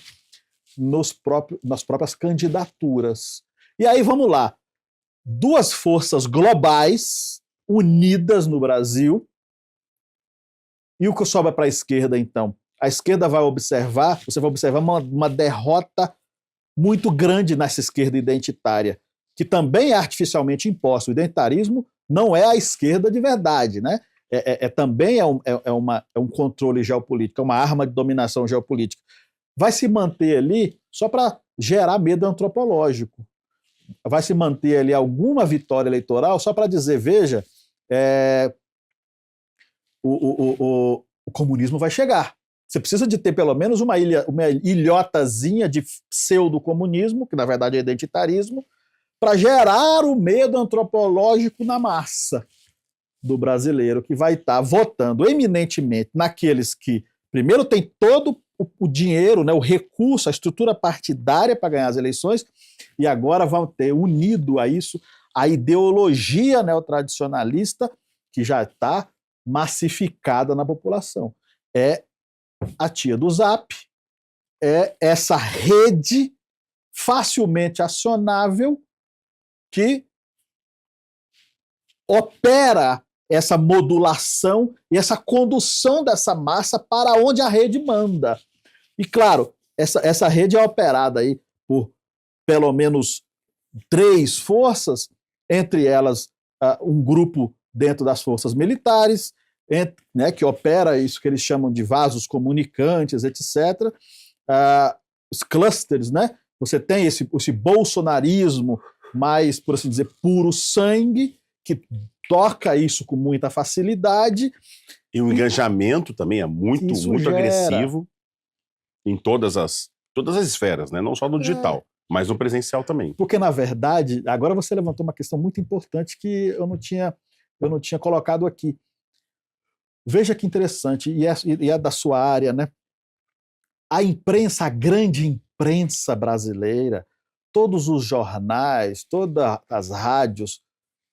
nas próprias candidaturas. E aí, vamos lá. Duas forças globais unidas no Brasil. E o que sobra para a esquerda, então? A esquerda você vai observar uma derrota muito grande nessa esquerda identitária, que também é artificialmente imposta. O identitarismo não é a esquerda de verdade, né? Também é um controle geopolítico, é uma arma de dominação geopolítica. Vai se manter ali só para gerar medo antropológico. Vai se manter ali alguma vitória eleitoral só para dizer, veja, o comunismo vai chegar. Você precisa de ter pelo menos uma ilhotazinha de pseudo-comunismo, que na verdade é identitarismo, para gerar o medo antropológico na massa do brasileiro, que vai estar votando eminentemente naqueles que, primeiro, tem todo o dinheiro, né, o recurso, a estrutura partidária para ganhar as eleições, e agora vão ter unido a isso a ideologia neotradicionalista que já está massificada na população. É a tia do Zap, é essa rede facilmente acionável que opera essa modulação e essa condução dessa massa para onde a rede manda. E, claro, essa rede é operada aí por pelo menos 3 forças, entre elas um grupo dentro das forças militares, né, que opera isso que eles chamam de vasos comunicantes, etc. Os clusters, né? Você tem esse bolsonarismo mais, por assim dizer, puro sangue, que toca isso com muita facilidade. E o engajamento também é muito agressivo em todas as esferas, né? Não só no digital, mas no presencial também. Porque, na verdade, agora você levantou uma questão muito importante que eu não tinha colocado aqui. Veja que interessante, e é da sua área, né? A imprensa, a grande imprensa brasileira, todos os jornais, todas as rádios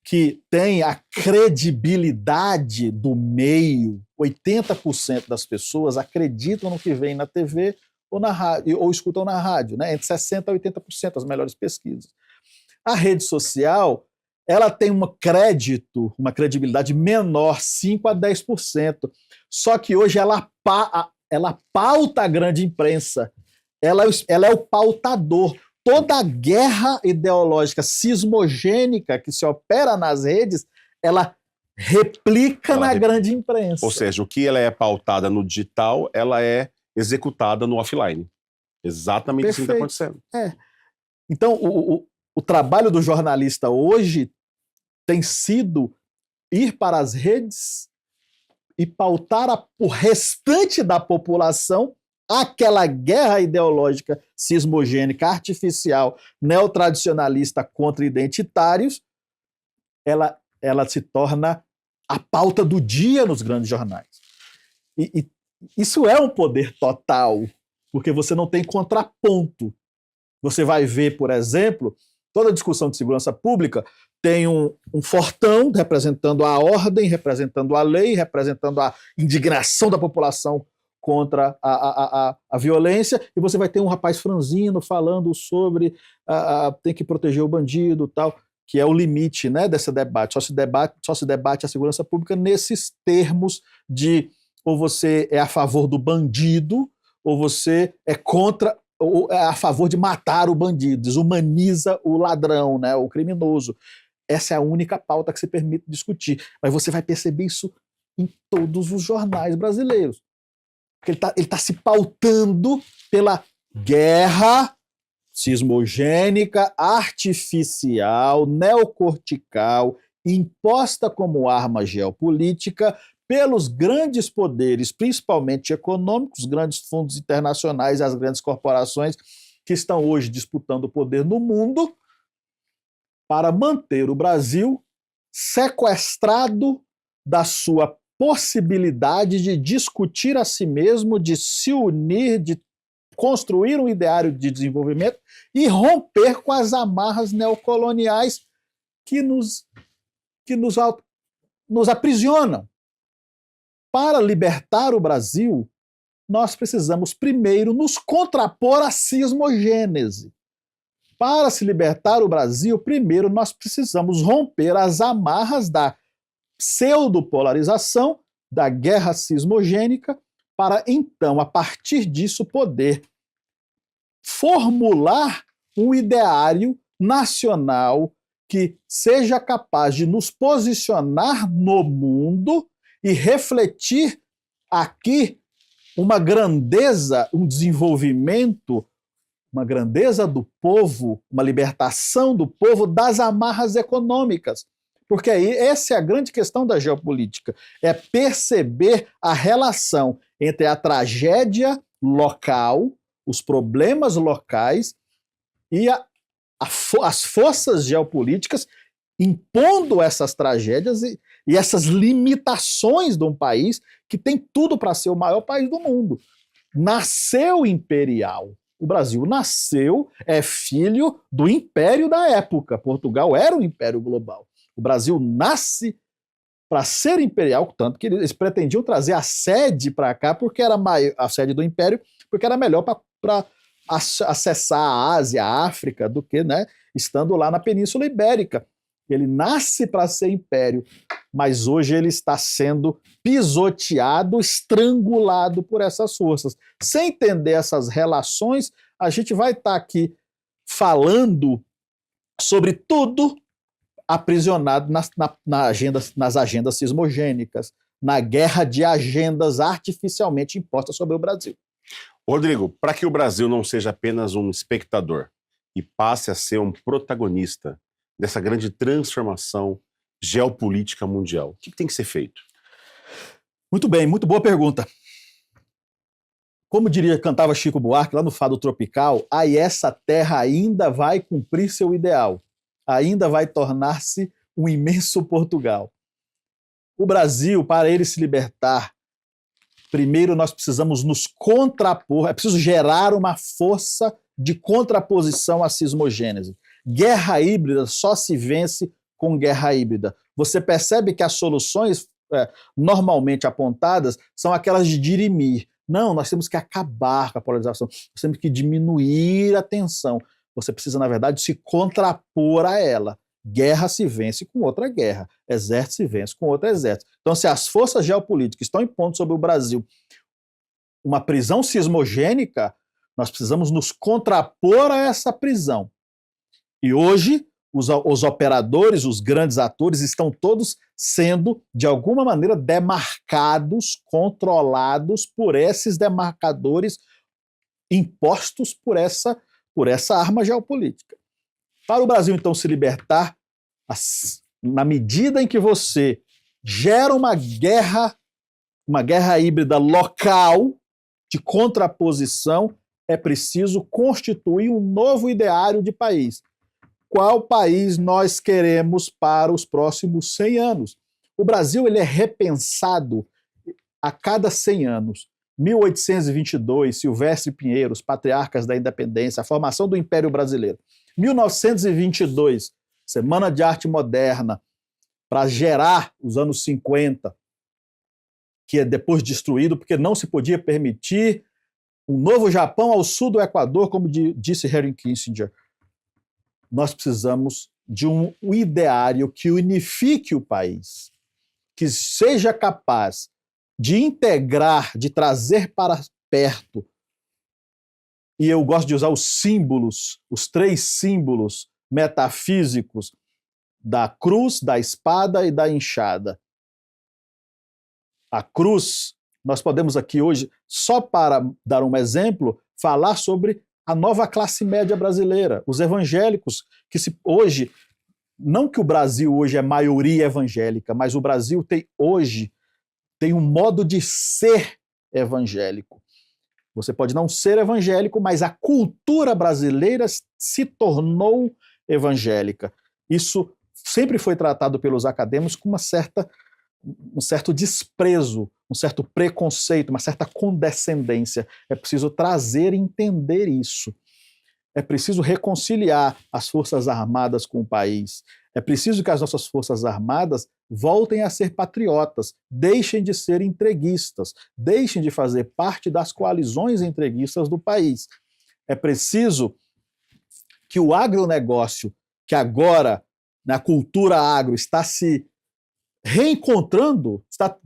que tem a credibilidade do meio. 80% das pessoas acreditam no que vem na TV ou na rádio, ou escutam na rádio, né? Entre 60% a 80% as melhores pesquisas. A rede social, ela tem um crédito, uma credibilidade menor, 5% a 10%. Só que hoje ela pauta a grande imprensa. Ela é o pautador. Toda a guerra ideológica cismogênica que se opera nas redes, ela replica na grande imprensa. Ou seja, o que ela é pautada no digital, ela é executada no offline. Exatamente assim que está acontecendo. Então, o trabalho do jornalista hoje tem sido ir para as redes e pautar o restante da população aquela guerra ideológica cismogênica, artificial, neotradicionalista contra identitários, ela se torna a pauta do dia nos grandes jornais. E isso é um poder total, porque você não tem contraponto. Você vai ver, por exemplo, toda a discussão de segurança pública tem um fortão representando a ordem, representando a lei, representando a indignação da população contra a violência, e você vai ter um rapaz franzino falando sobre tem que proteger o bandido, tal, que é o limite, né, desse debate. Só se debate a segurança pública nesses termos de ou você é a favor do bandido, ou você é contra, ou é a favor de matar o bandido, desumaniza o ladrão, né, o criminoso. Essa é a única pauta que se permite discutir. Mas você vai perceber isso em todos os jornais brasileiros. Porque ele tá se pautando pela guerra cismogênica, artificial, neocortical, imposta como arma geopolítica pelos grandes poderes, principalmente econômicos, grandes fundos internacionais e as grandes corporações que estão hoje disputando o poder no mundo para manter o Brasil sequestrado da sua possibilidade de discutir a si mesmo, de se unir, de construir um ideário de desenvolvimento e romper com as amarras neocoloniais que nos aprisionam. Para libertar o Brasil, nós precisamos primeiro nos contrapor à cismogênese. Para se libertar o Brasil, primeiro nós precisamos romper as amarras da pseudopolarização, da guerra cismogênica, para então, a partir disso, poder formular um ideário nacional que seja capaz de nos posicionar no mundo e refletir aqui uma grandeza, um desenvolvimento, uma grandeza do povo, uma libertação do povo das amarras econômicas. Porque aí essa é a grande questão da geopolítica, é perceber a relação entre a tragédia local, os problemas locais e as forças geopolíticas impondo essas tragédias e essas limitações de um país que tem tudo para ser o maior país do mundo. Nasceu imperial. O Brasil nasceu, é filho do império da época. Portugal era um império global. O Brasil nasce para ser imperial, tanto que eles pretendiam trazer a sede para cá, porque era a sede do império, porque era melhor para acessar a Ásia, a África, do que, né, estando lá na Península Ibérica. Ele nasce para ser império, mas hoje ele está sendo pisoteado, estrangulado por essas forças. Sem entender essas relações, a gente vai estar aqui falando sobre tudo aprisionado nas agendas cismogênicas, na guerra de agendas artificialmente impostas sobre o Brasil. Rodrigo, para que o Brasil não seja apenas um espectador e passe a ser um protagonista dessa grande transformação geopolítica mundial, o que tem que ser feito? Muito bem, muito boa pergunta. Como cantava Chico Buarque lá no Fado Tropical, aí essa terra ainda vai cumprir seu ideal, ainda vai tornar-se um imenso Portugal. O Brasil, para ele se libertar, primeiro nós precisamos nos contrapor, é preciso gerar uma força de contraposição à cismogênese. Guerra híbrida só se vence com guerra híbrida? Você percebe que as soluções normalmente apontadas são aquelas de dirimir. Não, nós temos que acabar com a polarização, nós temos que diminuir a tensão. Você precisa, na verdade, se contrapor a ela. Guerra se vence com outra guerra, exército se vence com outro exército. Então, se as forças geopolíticas estão impondo sobre o Brasil uma prisão sismogênica, nós precisamos nos contrapor a essa prisão. E hoje, os operadores, os grandes atores, estão todos sendo, de alguma maneira, demarcados, controlados por esses demarcadores impostos por essa arma geopolítica. Para o Brasil, então, se libertar, na medida em que você gera uma guerra híbrida local de contraposição, é preciso constituir um novo ideário de país. Qual país nós queremos para os próximos 100 anos? O Brasil ele é repensado a cada 100 anos. 1822, Silvestre Pinheiro, os patriarcas da independência, a formação do Império Brasileiro. 1922, Semana de Arte Moderna, para gerar os anos 50, que é depois destruído porque não se podia permitir um novo Japão ao sul do Equador, como disse Henry Kissinger. Nós precisamos de um ideário que unifique o país, que seja capaz de integrar, de trazer para perto. E eu gosto de usar os símbolos, os 3 símbolos metafísicos da cruz, da espada e da enxada. A cruz, nós podemos aqui hoje, só para dar um exemplo, falar sobre a nova classe média brasileira, os evangélicos, que hoje, não que o Brasil hoje é maioria evangélica, mas o Brasil tem um modo de ser evangélico. Você pode não ser evangélico, mas a cultura brasileira se tornou evangélica. Isso sempre foi tratado pelos acadêmicos com um certo desprezo, um certo preconceito, uma certa condescendência. É preciso trazer e entender isso. É preciso reconciliar as Forças Armadas com o país. É preciso que as nossas Forças Armadas voltem a ser patriotas, deixem de ser entreguistas, deixem de fazer parte das coalizões entreguistas do país. É preciso que o agronegócio, que agora, na cultura agro, está se reencontrando, está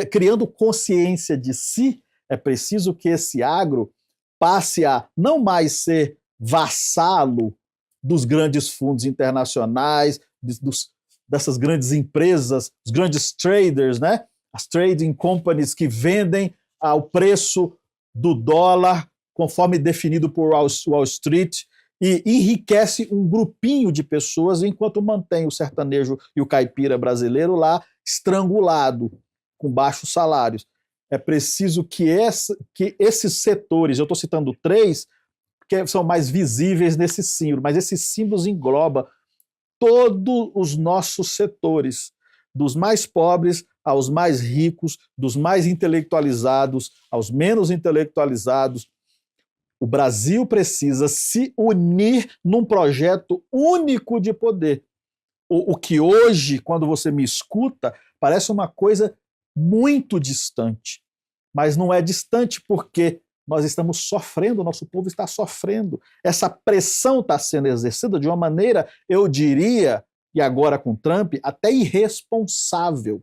criando consciência de si, é preciso que esse agro passe a não mais ser vassalo dos grandes fundos internacionais, dessas grandes empresas, os grandes traders, né? As trading companies que vendem ao preço do dólar, conforme definido por Wall Street, e enriquece um grupinho de pessoas, enquanto mantém o sertanejo e o caipira brasileiro lá estrangulado, com baixos salários. É preciso que esses setores, eu estou citando 3, que são mais visíveis nesse símbolo, mas esses símbolos englobam todos os nossos setores, dos mais pobres aos mais ricos, dos mais intelectualizados aos menos intelectualizados. O Brasil precisa se unir num projeto único de poder. O que hoje, quando você me escuta, parece uma coisa muito distante. Mas não é distante porque nós estamos sofrendo, o nosso povo está sofrendo. Essa pressão está sendo exercida de uma maneira, eu diria, e agora com Trump, até irresponsável.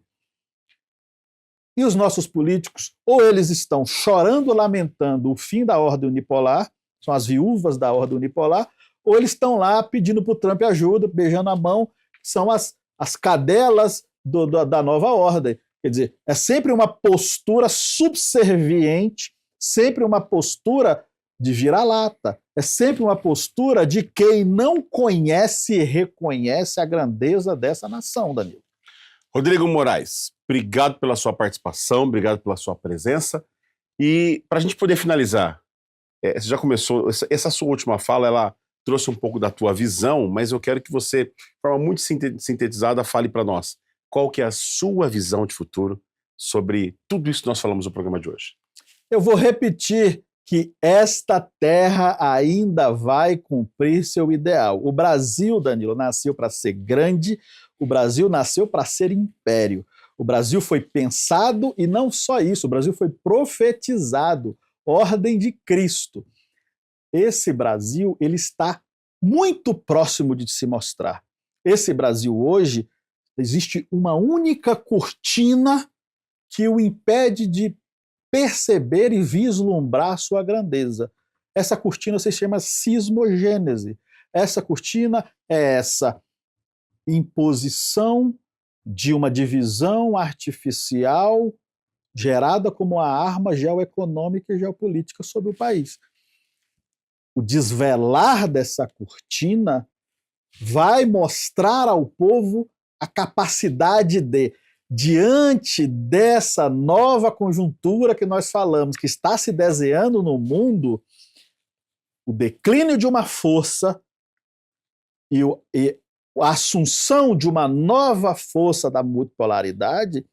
E os nossos políticos, ou eles estão chorando, lamentando o fim da ordem unipolar, são as viúvas da ordem unipolar, ou eles estão lá pedindo para o Trump ajuda, beijando a mão, são as cadelas da nova ordem. Quer dizer, é sempre uma postura subserviente, sempre uma postura de vira-lata, é sempre uma postura de quem não conhece e reconhece a grandeza dessa nação, Danilo. Rodrigo Moraes, obrigado pela sua participação, obrigado pela sua presença. E para a gente poder finalizar, você já começou, essa sua última fala, ela trouxe um pouco da tua visão, mas eu quero que você, de forma muito sintetizada, fale para nós qual que é a sua visão de futuro sobre tudo isso que nós falamos no programa de hoje. Eu vou repetir que esta terra ainda vai cumprir seu ideal. O Brasil, Danilo, nasceu para ser grande, o Brasil nasceu para ser império. O Brasil foi pensado, e não só isso, o Brasil foi profetizado, ordem de Cristo. Esse Brasil, ele está muito próximo de se mostrar. Esse Brasil hoje, existe uma única cortina que o impede de perceber e vislumbrar sua grandeza. Essa cortina se chama cismogênese. Essa cortina é essa imposição de uma divisão artificial gerada como uma arma geoeconômica e geopolítica sobre o país. O desvelar dessa cortina vai mostrar ao povo a capacidade de, diante dessa nova conjuntura que nós falamos, que está se desenhando no mundo, o declínio de uma força e a assunção de uma nova força da multipolaridade,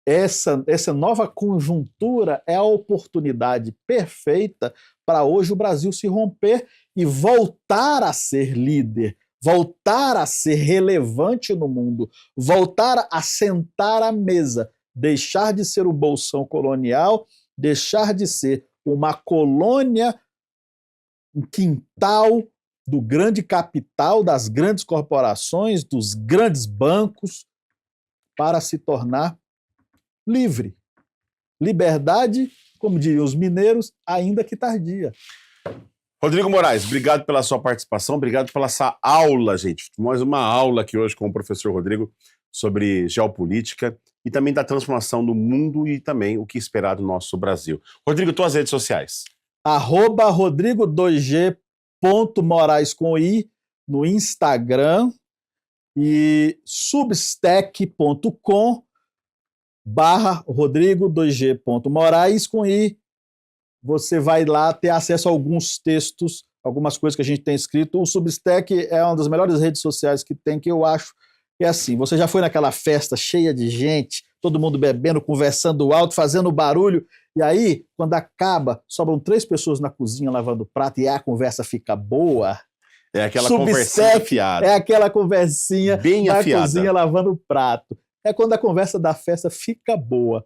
essa nova conjuntura é a oportunidade perfeita para hoje o Brasil se romper e voltar a ser líder, voltar a ser relevante no mundo, voltar a sentar à mesa, deixar de ser o bolsão colonial, deixar de ser uma colônia, um quintal do grande capital, das grandes corporações, dos grandes bancos, para se tornar livre. Liberdade, como diriam os mineiros, ainda que tardia. Rodrigo Moraes, obrigado pela sua participação, obrigado pela essa aula, gente. Mais uma aula aqui hoje com o professor Rodrigo sobre geopolítica e também da transformação do mundo e também o que esperar do nosso Brasil. Rodrigo, tuas redes sociais. @rodrigo2g.moraes com i no Instagram e substack.com/rodrigo2g.moraes com i. Você vai lá ter acesso a alguns textos, algumas coisas que a gente tem escrito. O Substack é uma das melhores redes sociais que tem, que eu acho que é assim. Você já foi naquela festa cheia de gente, todo mundo bebendo, conversando alto, fazendo barulho, e aí, quando acaba, sobram 3 pessoas na cozinha lavando prato e a conversa fica boa. É aquela conversinha afiada. É aquela conversinha bem na afiada. Cozinha lavando prato. É quando a conversa da festa fica boa.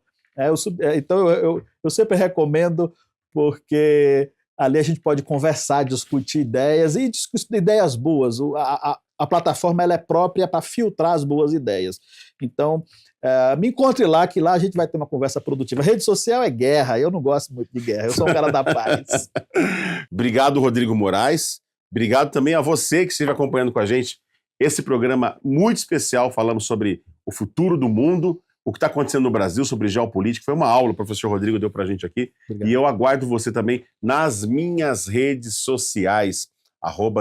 Então eu sempre recomendo, porque ali a gente pode conversar, discutir ideias e discutir ideias boas. A plataforma ela é própria para filtrar as boas ideias. Então, me encontre lá, que lá a gente vai ter uma conversa produtiva. Rede social é guerra, eu não gosto muito de guerra, eu sou um cara da paz. Obrigado, Rodrigo Moraes. Obrigado também a você que esteve acompanhando com a gente esse programa muito especial. Falamos sobre o futuro do mundo, o que está acontecendo no Brasil, sobre geopolítica. Foi uma aula, o professor Rodrigo deu para a gente aqui. Obrigado. E eu aguardo você também nas minhas redes sociais,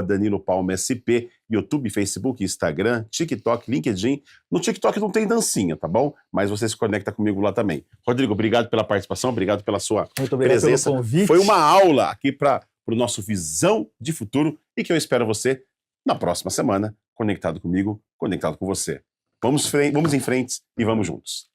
@DaniloPalmaSP, YouTube, Facebook, Instagram, TikTok, LinkedIn. No TikTok não tem dancinha, tá bom? Mas você se conecta comigo lá também. Rodrigo, obrigado pela participação, obrigado pela sua presença. Pelo convite. Foi uma aula aqui para o nosso Visão de Futuro e que eu espero você na próxima semana, conectado comigo, conectado com você. Vamos em frente e vamos juntos.